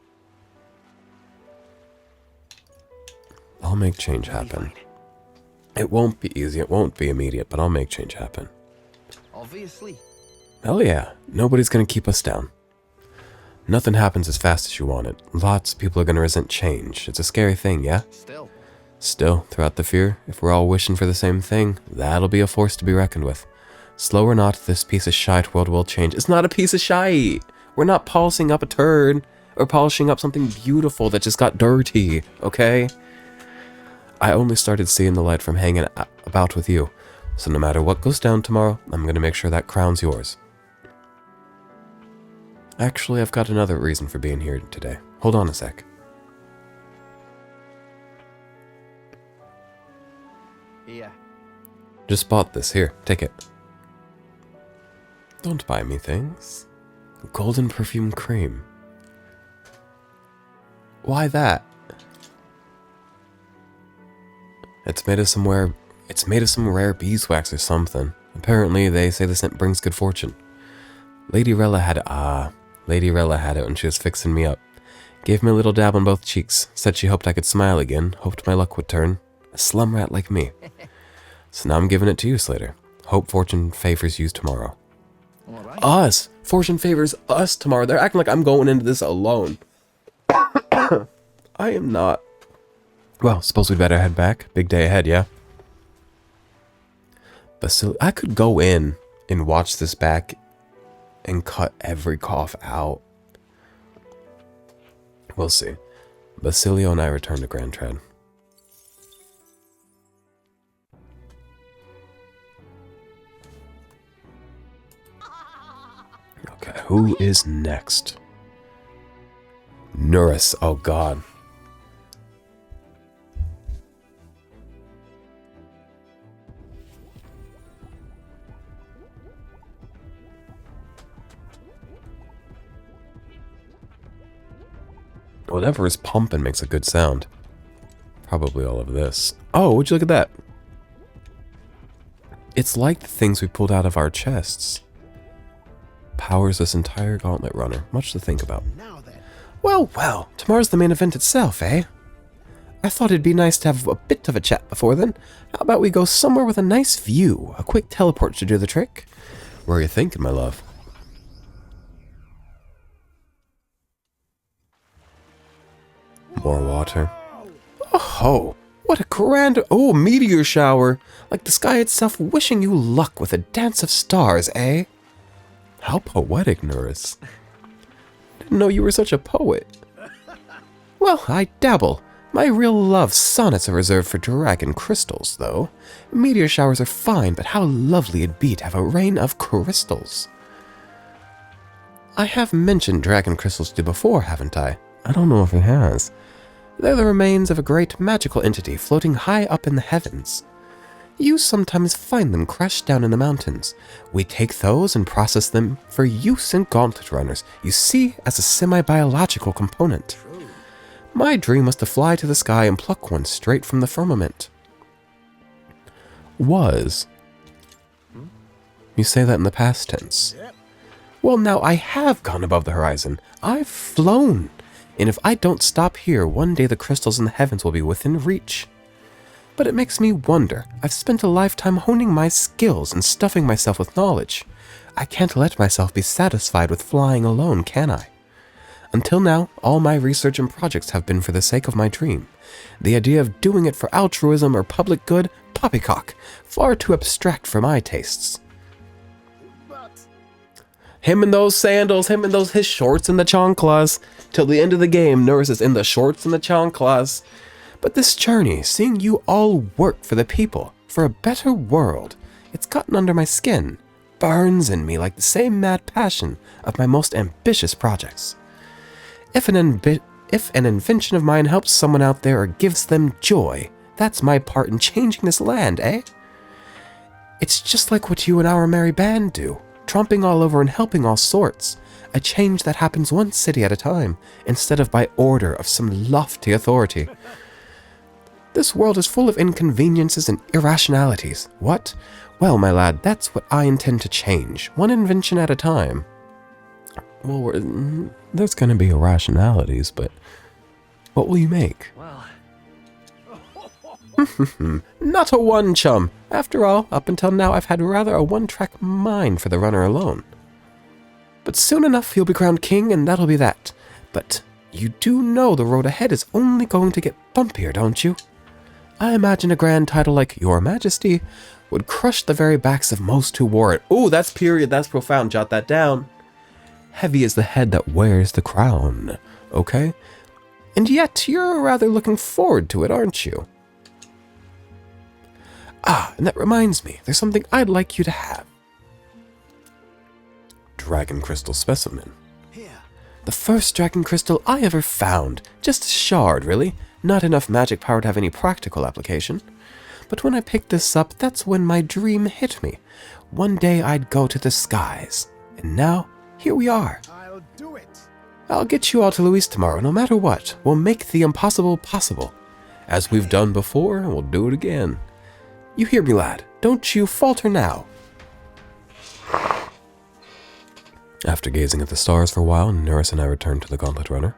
[SPEAKER 1] I'll make change happen. It won't be easy, it won't be immediate, but I'll make change happen.
[SPEAKER 9] Obviously.
[SPEAKER 1] Hell yeah, nobody's gonna keep us down. Nothing happens as fast as you want it. Lots of people are gonna resent change. It's a scary thing, yeah? Still, throughout the fear, if we're all wishing for the same thing, that'll be a force to be reckoned with. Slow or not, this piece of shite world will change. It's not a piece of shite! We're not polishing up a turd, or polishing up something beautiful that just got dirty, okay? I only started seeing the light from hanging about with you, so no matter what goes down tomorrow, I'm gonna make sure that crown's yours. Actually, I've got another reason for being here today. Hold on a sec.
[SPEAKER 9] Yeah.
[SPEAKER 1] Just bought this. Here, take it. Don't buy me things. Golden perfume cream. Why that? It's made of some rare beeswax or something. Apparently, they say the scent brings good fortune. Lady Rella had it when she was fixing me up. Gave me a little dab on both cheeks. Said she hoped I could smile again. Hoped my luck would turn. A slum rat like me. So now I'm giving it to you, Slater. Hope fortune favors you tomorrow.
[SPEAKER 9] Right.
[SPEAKER 1] Us! Fortune favors us tomorrow. They're acting like I'm going into this alone. I am not. Well, suppose we'd better head back. Big day ahead, yeah? I could go in and watch this back and cut every cough out. We'll see. Basilio and I return to Grand Trad. Okay, who is next? Nuris, oh god. Whatever is pumping makes a good sound. Probably all of this. Oh, would you look at that? It's like the things we pulled out of our chests. Powers this entire gauntlet runner. Much to think about. Well, well, tomorrow's the main event itself, eh? I thought it'd be nice to have a bit of a chat before then. How about we go somewhere with a nice view? A quick teleport should do the trick. Where are you thinking, my love? More water. Oh, what a grand... Oh, meteor shower. Like the sky itself wishing you luck with a dance of stars, eh? How poetic, Nuris. Didn't know you were such a poet. Well, I dabble. My real love sonnets are reserved for dragon crystals, though. Meteor showers are fine, but how lovely it'd be to have a rain of crystals. I have mentioned dragon crystals to you before, haven't I? I don't know if he has. They're the remains of a great magical entity floating high up in the heavens. You sometimes find them crushed down in the mountains. We take those and process them for use in gauntlet runners, you see, as a semi-biological component. My dream was to fly to the sky and pluck one straight from the firmament. Was. You say that in the past tense. Well, now I have gone above the horizon. I've flown. And if I don't stop here, one day the crystals in the heavens will be within reach. But it makes me wonder. I've spent a lifetime honing my skills and stuffing myself with knowledge. I can't let myself be satisfied with flying alone, can I? Until now, all my research and projects have been for the sake of my dream. The idea of doing it for altruism or public good, poppycock, far too abstract for my tastes. Him in those sandals, his shorts and the chanclas. Till the end of the game, Nuris is in the shorts and the chanclas. But this journey, seeing you all work for the people, for a better world, it's gotten under my skin, burns in me like the same mad passion of my most ambitious projects. If an invention of mine helps someone out there or gives them joy, that's my part in changing this land, eh? It's just like what you and our merry band do, tromping all over and helping all sorts. A change that happens one city at a time, instead of by order of some lofty authority. This world is full of inconveniences and irrationalities. What? Well, my lad, that's what I intend to change, one invention at a time. Well, there's gonna be irrationalities, but what will you make?
[SPEAKER 8] Well...
[SPEAKER 1] Not a one, chum. After all, up until now I've had rather a one-track mind for the runner alone. But soon enough you'll be crowned king and that'll be that. But you do know the road ahead is only going to get bumpier, don't you? I imagine a grand title like Your Majesty would crush the very backs of most who wore it. Ooh, that's period, that's profound, jot that down. Heavy is the head that wears the crown, okay? And yet you're rather looking forward to it, aren't you? Ah, and that reminds me, there's something I'd like you to have. Dragon crystal specimen. The first dragon crystal I ever found. Just a shard, really. Not enough magic power to have any practical application. But when I picked this up, that's when my dream hit me. One day I'd go to the skies. And now, here we are.
[SPEAKER 13] I'll do it.
[SPEAKER 1] I'll get you all to Luis tomorrow, no matter what. We'll make the impossible possible. As we've done before, and we'll do it again. You hear me, lad? Don't you falter now. After gazing at the stars for a while, Nurse and I returned to the Gauntlet Runner.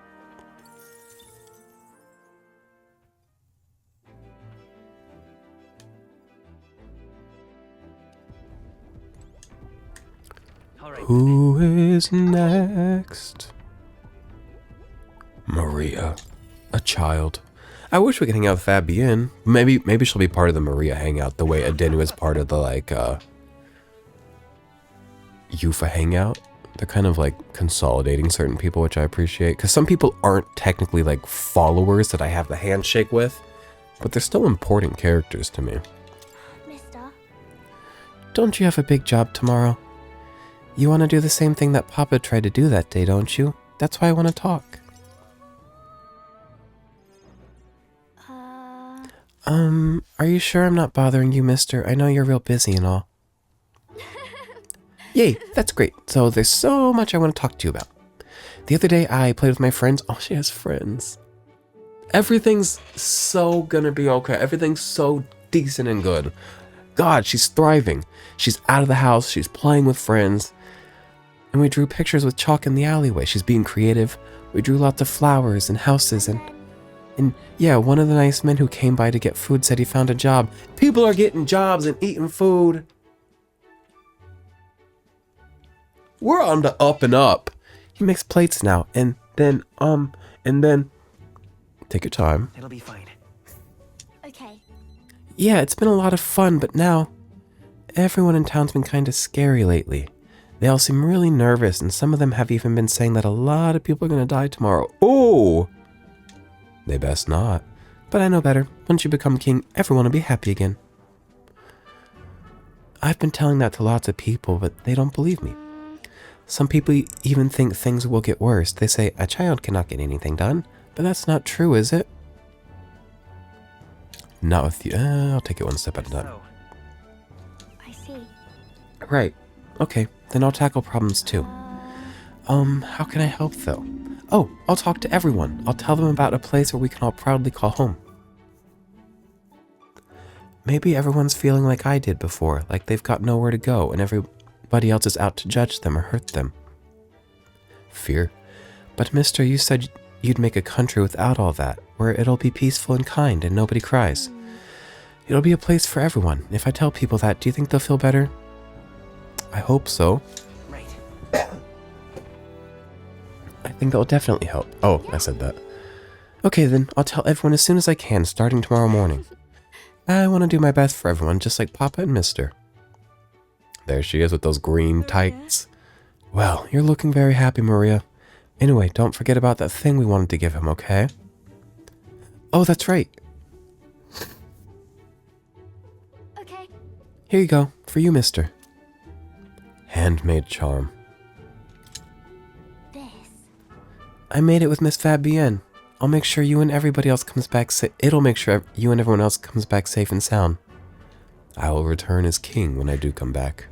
[SPEAKER 1] Who is next? Maria. A child. I wish we could hang out with Fabienne. Maybe she'll be part of the Maria hangout the way Adenu is part of the, like, Yufa hangout. They're kind of, like, consolidating certain people, which I appreciate. Because some people aren't technically, like, followers that I have the handshake with. But they're still important characters to me.
[SPEAKER 11] Mister?
[SPEAKER 1] Don't you have a big job tomorrow? You want to do the same thing that Papa tried to do that day, don't you? That's why I want to talk. Are you sure I'm not bothering you, mister? I know you're real busy and all. Yay, that's great. So there's so much I want to talk to you about. The other day I played with my friends. Oh, she has friends. Everything's so gonna be okay. Everything's so decent and good. God, she's thriving. She's out of the house. She's playing with friends. And we drew pictures with chalk in the alleyway. She's being creative. We drew lots of flowers and houses and yeah, one of the nice men who came by to get food said he found a job. People are getting jobs and eating food. We're on the up and up. He makes plates now, and then take your time.
[SPEAKER 8] It'll be fine.
[SPEAKER 11] Okay.
[SPEAKER 1] Yeah, it's been a lot of fun, but now everyone in town's been kind of scary lately. They all seem really nervous, and some of them have even been saying that a lot of people are going to die tomorrow. Oh! They best not. But I know better. Once you become king, everyone will be happy again. I've been telling that to lots of people, but they don't believe me. Some people even think things will get worse. They say, a child cannot get anything done. But that's not true, is it? Not with you. I'll take it one step at a time.
[SPEAKER 11] I see.
[SPEAKER 1] Right. Okay, then I'll tackle problems too. How can I help though? Oh, I'll talk to everyone. I'll tell them about a place where we can all proudly call home. Maybe everyone's feeling like I did before, like they've got nowhere to go and everybody else is out to judge them or hurt them. Fear. But mister, you said you'd make a country without all that, where it'll be peaceful and kind and nobody cries. It'll be a place for everyone. If I tell people that, do you think they'll feel better? I hope so.
[SPEAKER 8] Right.
[SPEAKER 1] I think that'll definitely help. Oh, I said that. Okay then, I'll tell everyone as soon as I can, starting tomorrow morning. I want to do my best for everyone, just like Papa and Mister. There she is with those green tights. Well, you're looking very happy, Maria. Anyway, don't forget about that thing we wanted to give him, okay? Oh, that's right.
[SPEAKER 11] Okay.
[SPEAKER 1] Here you go, for you, mister. Handmade charm.
[SPEAKER 11] This.
[SPEAKER 1] I made it with Miss Fabienne. I'll make sure you and everybody else comes back It'll make sure you and everyone else comes back safe and sound. I will return as king when I do come back.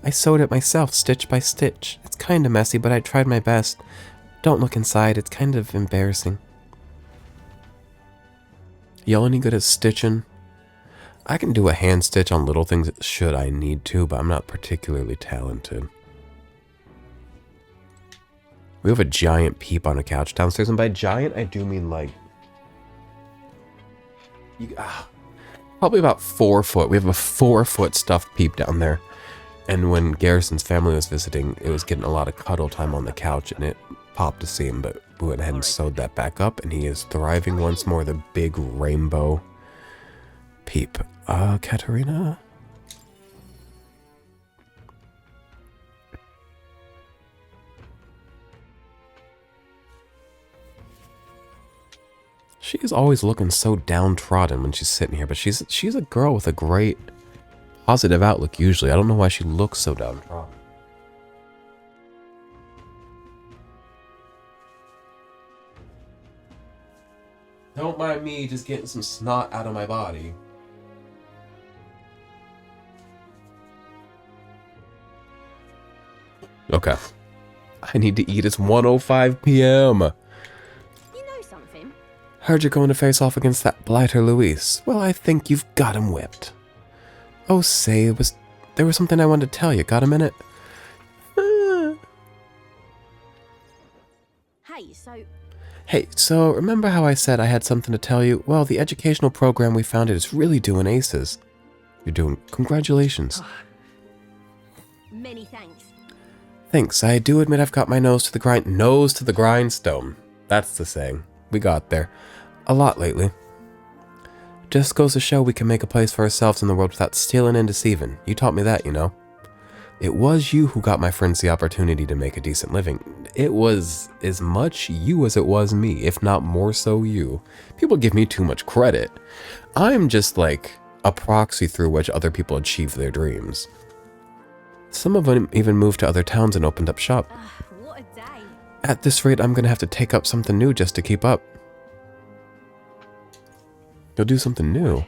[SPEAKER 1] I sewed it myself, stitch by stitch. It's kinda messy, but I tried my best. Don't look inside, it's kind of embarrassing. Y'all any good at stitching? I can do a hand stitch on little things should I need to, but I'm not particularly talented. We have a giant peep on a couch downstairs, and by giant, I do mean like... probably about 4 foot. We have a 4-foot stuffed peep down there. And when Garrison's family was visiting, it was getting a lot of cuddle time on the couch, and it popped to see him, but we went ahead and sewed that back up, and he is thriving once more, the big rainbow peep. Katarina? She is always looking so downtrodden when she's sitting here, but she's a girl with a great positive outlook usually. I don't know why she looks so downtrodden. Don't mind me just getting some snot out of my body. Okay. I need to eat. It's 1:05 p.m.
[SPEAKER 3] You know something?
[SPEAKER 1] Heard you're going to face off against that blighter Luis. Well, I think you've got him whipped. Oh, say, there was something I wanted to tell you. Got a minute? Hey, so remember how I said I had something to tell you? Well, the educational program we founded is really doing aces. You're doing... Congratulations.
[SPEAKER 3] Many thanks.
[SPEAKER 1] Thanks. I do admit I've got my nose to the grindstone. That's the saying. We got there. A lot lately. Just goes to show we can make a place for ourselves in the world without stealing and deceiving. You taught me that, you know. It was you who got my friends the opportunity to make a decent living. It was as much you as it was me, if not more so you. People give me too much credit. I'm just like a proxy through which other people achieve their dreams. Some of them even moved to other towns and opened up shop.
[SPEAKER 3] What a day.
[SPEAKER 1] At this rate, I'm gonna have to take up something new just to keep up. You'll do something new?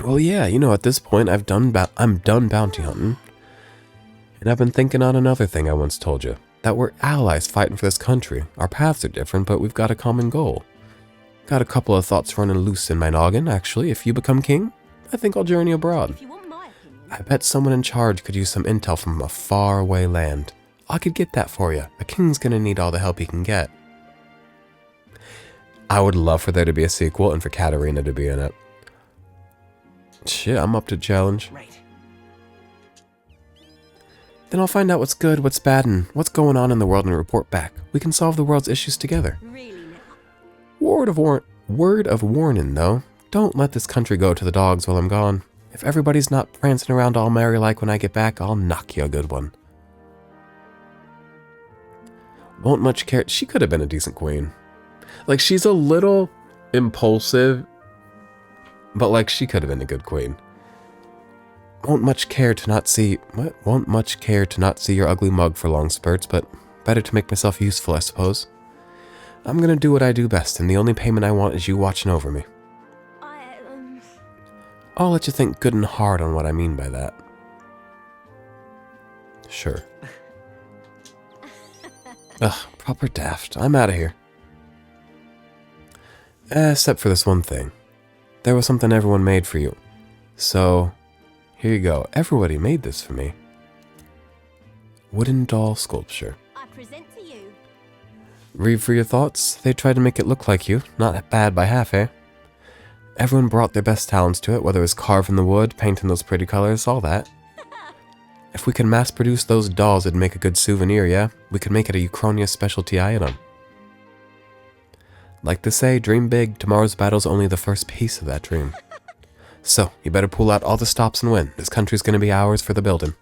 [SPEAKER 1] Well, yeah, you know, at this point, I'm done bounty hunting. And I've been thinking on another thing I once told you. That we're allies fighting for this country. Our paths are different, but we've got a common goal. Got a couple of thoughts running loose in my noggin, actually. If you become king, I think I'll journey abroad.
[SPEAKER 3] If you want my opinion.
[SPEAKER 1] I bet someone in charge could use some intel from a faraway land. I could get that for you. A king's gonna need all the help he can get. I would love for there to be a sequel and for Katarina to be in it. Shit, I'm up to challenge.
[SPEAKER 8] Right.
[SPEAKER 1] Then I'll find out what's good, what's bad, and what's going on in the world and report back. We can solve the world's issues together.
[SPEAKER 3] Really now?
[SPEAKER 1] Word of warning, though. Don't let this country go to the dogs while I'm gone. If everybody's not prancing around all merry like when I get back, I'll knock you a good one. Won't much care. She could have been a decent queen. Like, she's a little impulsive, but like, she could have been a good queen. Won't much care to not see your ugly mug for long spurts, but better to make myself useful, I suppose. I'm gonna do what I do best, and the only payment I want is you watching over me. I'll let you think good and hard on what I mean by that. Sure. Ugh, proper daft. I'm out of here. Except for this one thing. There was something everyone made for you. So, here you go. Everybody made this for me. Wooden doll sculpture.
[SPEAKER 3] I present to you.
[SPEAKER 1] Read for your thoughts. They tried to make it look like you. Not bad by half, eh? Everyone brought their best talents to it, whether it was carving the wood, painting those pretty colors, all that. If we could mass produce those dolls, it'd make a good souvenir, yeah? We could make it a Uchronia specialty item. Like to say, dream big, tomorrow's battle's only the first piece of that dream. So, you better pull out all the stops and win. This country's gonna be ours for the building.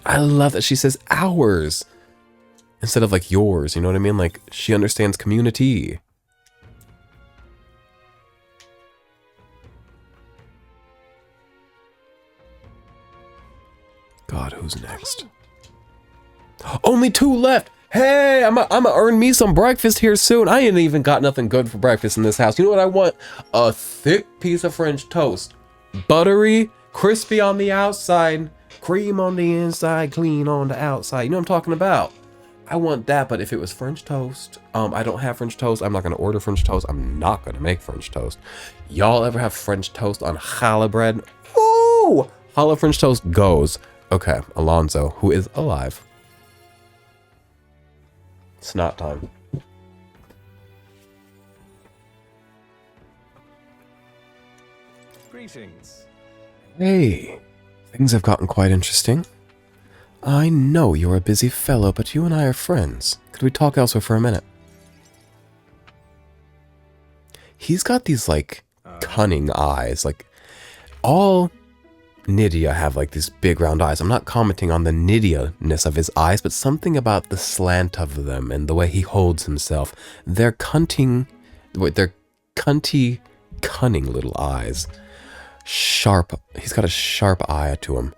[SPEAKER 1] I love that she says ours instead of like yours, you know what I mean? Like, she understands community. God, who's next? Only 2 left! Hey, I'm gonna earn me some breakfast here soon. I ain't even got nothing good for breakfast in this house. You know what I want? A thick piece of French toast. Buttery, crispy on the outside, cream on the inside, clean on the outside. You know what I'm talking about? I want that, but if it was French toast, I don't have French toast. I'm not gonna order French toast. I'm not gonna make French toast. Y'all ever have French toast on challah bread? Ooh! Challah French toast goes. Okay, Alonzo, who is alive. It's not time.
[SPEAKER 15] Greetings.
[SPEAKER 1] Hey, things have gotten quite interesting. I know you're a busy fellow, but you and I are friends. Could we talk elsewhere for a minute? He's got these, like, cunning eyes. Like, all Nydia have, like, these big round eyes. I'm not commenting on the Nydia-ness of his eyes, but something about the slant of them and the way he holds himself. They're cunty, cunning little eyes. Sharp. He's got a sharp eye to him.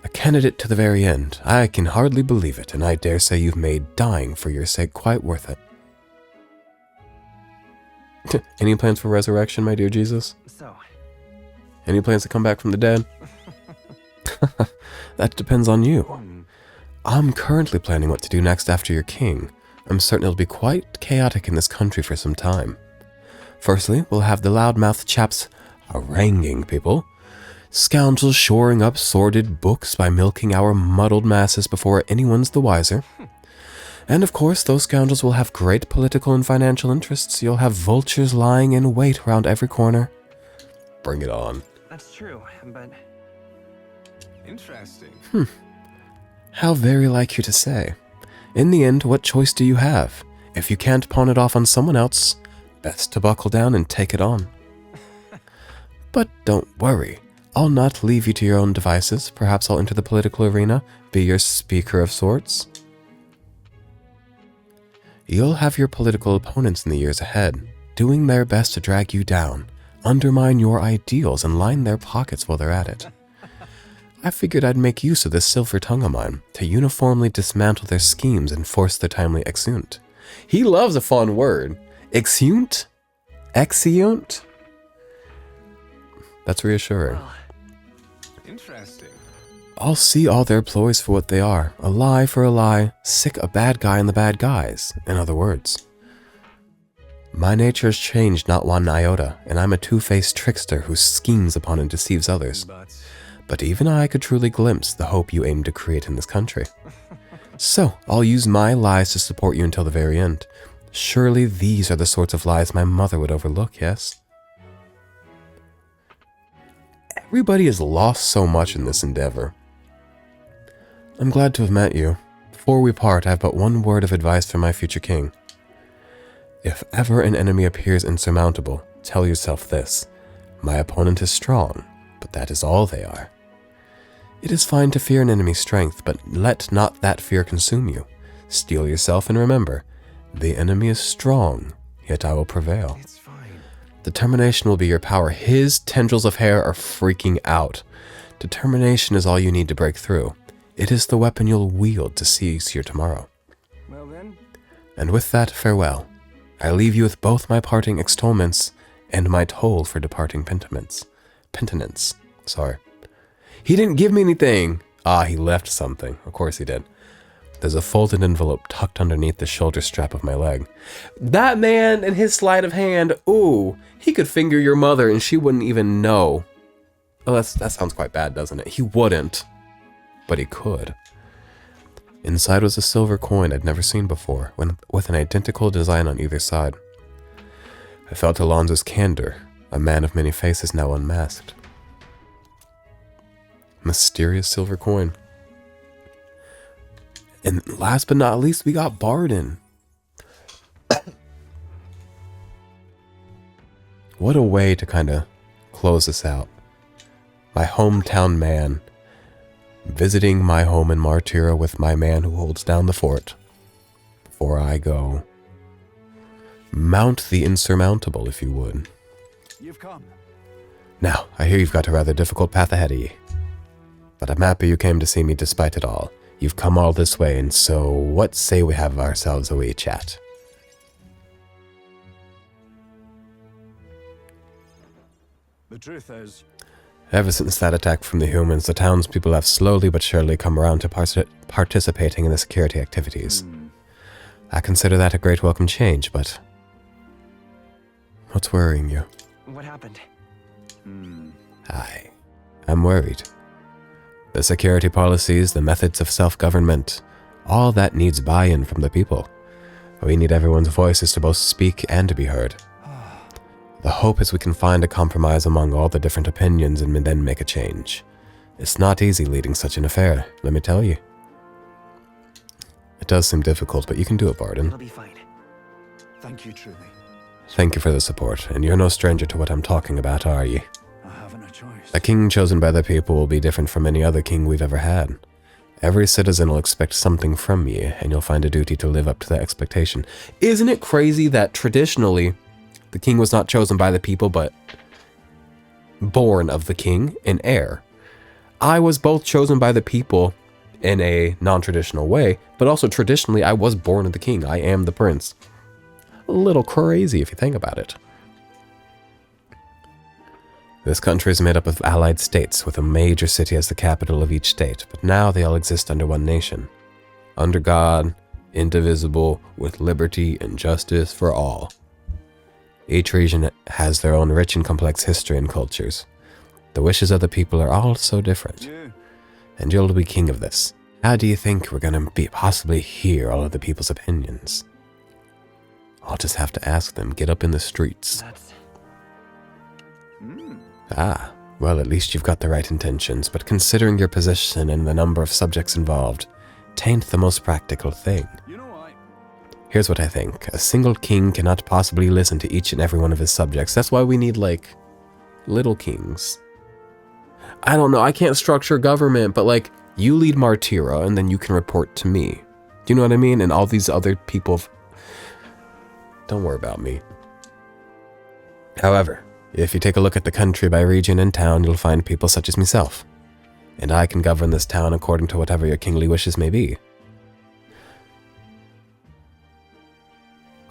[SPEAKER 1] A candidate to the very end. I can hardly believe it, and I dare say you've made dying for your sake quite worth it. Any plans for resurrection, my dear Jesus?
[SPEAKER 8] So.
[SPEAKER 1] Any plans to come back from the dead? That depends on you. I'm currently planning what to do next after you're king. I'm certain it'll be quite chaotic in this country for some time. Firstly, we'll have the loudmouth chaps haranguing people. Scoundrels shoring up sordid books by milking our muddled masses before anyone's the wiser. And of course, those scoundrels will have great political and financial interests. You'll have vultures lying in wait around every corner. Bring it on.
[SPEAKER 8] That's true, but...
[SPEAKER 15] Interesting.
[SPEAKER 1] How very like you to say. In the end, what choice do you have? If you can't pawn it off on someone else, best to buckle down and take it on. But don't worry. I'll not leave you to your own devices. Perhaps I'll enter the political arena, be your speaker of sorts. You'll have your political opponents in the years ahead, doing their best to drag you down, undermine your ideals, and line their pockets while they're at it. I figured I'd make use of this silver tongue of mine to uniformly dismantle their schemes and force their timely exeunt. He loves a fun word. Exeunt? Exeunt? That's reassuring.
[SPEAKER 15] Interesting.
[SPEAKER 1] I'll see all their ploys for what they are. A lie for a lie, sick a bad guy in the bad guys, in other words. My nature has changed not one iota, and I'm a two-faced trickster who schemes upon and deceives others. But even I could truly glimpse the hope you aim to create in this country. So, I'll use my lies to support you until the very end. Surely these are the sorts of lies my mother would overlook, yes? Everybody has lost so much in this endeavor. I'm glad to have met you. Before we part, I have but one word of advice for my future king. If ever an enemy appears insurmountable, tell yourself this. My opponent is strong, but that is all they are. It is fine to fear an enemy's strength, but let not that fear consume you. Steel yourself and remember, the enemy is strong, yet I will prevail.
[SPEAKER 15] It's fine.
[SPEAKER 1] Determination will be your power. His tendrils of hair are freaking out. Determination is all you need to break through. It is the weapon you'll wield to seize your tomorrow.
[SPEAKER 15] Well then.
[SPEAKER 1] And with that, farewell. I leave you with both my parting extolments and my toll for departing penitence. Sorry. He didn't give me anything. Ah, he left something. Of course he did. There's a folded envelope tucked underneath the shoulder strap of my leg. That man and his sleight of hand, ooh, he could finger your mother and she wouldn't even know. Oh, that sounds quite bad, doesn't it? He wouldn't, but he could. Inside was a silver coin I'd never seen before, with an identical design on either side. I felt Alonzo's candor, a man of many faces now unmasked. Mysterious silver coin. And last but not least, we got Barden. What a way to kind of close this out. My hometown man, visiting my home in Martyra with my man who holds down the fort. Before I go, mount the insurmountable, if you would.
[SPEAKER 15] You've come.
[SPEAKER 1] Now, I hear you've got a rather difficult path ahead of ye. But I'm happy you came to see me despite it all. You've come all this way, and so what say we have ourselves a wee chat?
[SPEAKER 15] The truth is,
[SPEAKER 1] Ever since that attack from the humans, the townspeople have slowly but surely come around to participating in the security activities. I consider that a great welcome change, but what's worrying you?
[SPEAKER 16] What happened?
[SPEAKER 1] I'm worried. The security policies, the methods of self-government, all that needs buy-in from the people. We need everyone's voices to both speak and to be heard. The hope is we can find a compromise among all the different opinions and then make a change. It's not easy leading such an affair, let me tell you. It does seem difficult, but you can do it, Barden.
[SPEAKER 16] It'll be fine.
[SPEAKER 15] thank you truly.
[SPEAKER 1] Thank you for the support, and you're no stranger to what I'm talking about, are you?
[SPEAKER 15] I haven't a choice.
[SPEAKER 1] A king chosen by the people will be different from any other king we've ever had. Every citizen will expect something from you, and you'll find a duty to live up to that expectation. Isn't it crazy that traditionally, the king was not chosen by the people, but born of the king, an heir? I was both chosen by the people in a non-traditional way, but also traditionally I was born of the king. I am the prince. A little crazy if you think about it. This country is made up of allied states, with a major city as the capital of each state, but now they all exist under one nation. Under God, indivisible, with liberty and justice for all. Each region has their own rich and complex history and cultures. The wishes of the people are all so different. And you'll be king of this. How do you think we're going to possibly hear all of the people's opinions? I'll just have to ask them, get up in the streets. Well, at least you've got the right intentions, but considering your position and the number of subjects involved, tain't the most practical thing. Here's what I think. A single king cannot possibly listen to each and every one of his subjects. That's why we need, like, little kings. I don't know, I can't structure government, but, like, you lead Martira, and then you can report to me. Do you know what I mean? And all these other people... Don't worry about me. However, if you take a look at the country by region and town, you'll find people such as myself. And I can govern this town according to whatever your kingly wishes may be.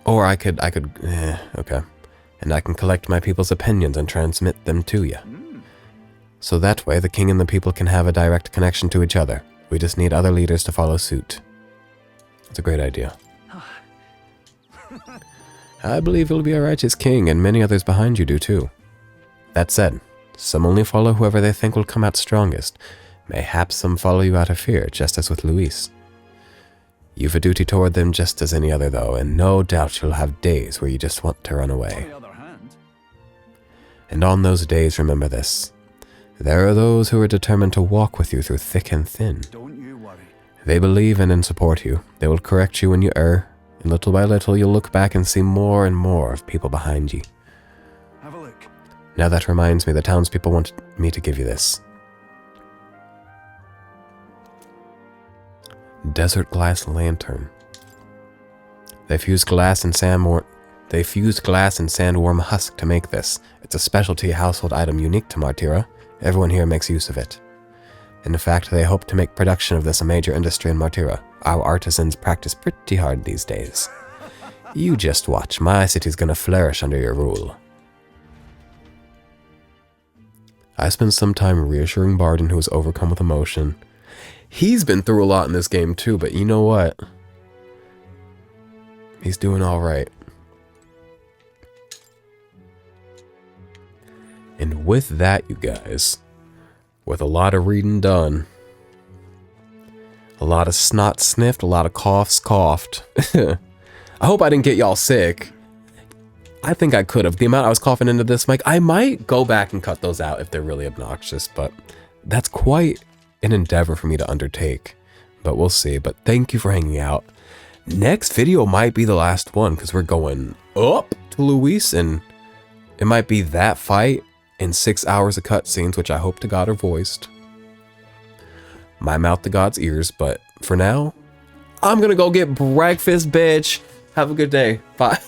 [SPEAKER 1] Or I could, okay. And I can collect my people's opinions and transmit them to you. So that way, the king and the people can have a direct connection to each other. We just need other leaders to follow suit. It's a great idea. I believe you'll be a righteous king, and many others behind you do too. That said, some only follow whoever they think will come out strongest. Mayhaps some follow you out of fear, just as with Luis. You've a duty toward them just as any other, though, and no doubt you'll have days where you just want to run away. And on those days, remember this. There are those who are determined to walk with you through thick and thin.
[SPEAKER 15] Don't you worry.
[SPEAKER 1] They believe in and support you. They will correct you when you err, and little by little you'll look back and see more and more of people behind you.
[SPEAKER 15] Have a look.
[SPEAKER 1] Now that reminds me, the townspeople want me to give you this. Desert glass lantern. They fused glass and sandworm husk to make this. It's a specialty household item unique to Martira. Everyone here makes use of it. In fact, they hope to make production of this a major industry in Martira. Our artisans practice pretty hard these days. You just watch, my city's gonna flourish under your rule. I spent some time reassuring Barden, who was overcome with emotion. He's been through a lot in this game too, but you know what? He's doing all right. And with that, you guys, with a lot of reading done, a lot of snot sniffed, a lot of coughs coughed. I hope I didn't get y'all sick. I think I could have. The amount I was coughing into this mic, I might go back and cut those out if they're really obnoxious, but that's quite an endeavor for me to undertake. But we'll see. But thank you for hanging out. Next video might be the last one, because we're going up to Luis, and it might be that fight in 6 hours of cutscenes, which I hope to God are voiced. My mouth to God's ears, but for now, I'm gonna go get breakfast, bitch. Have a good day. Bye.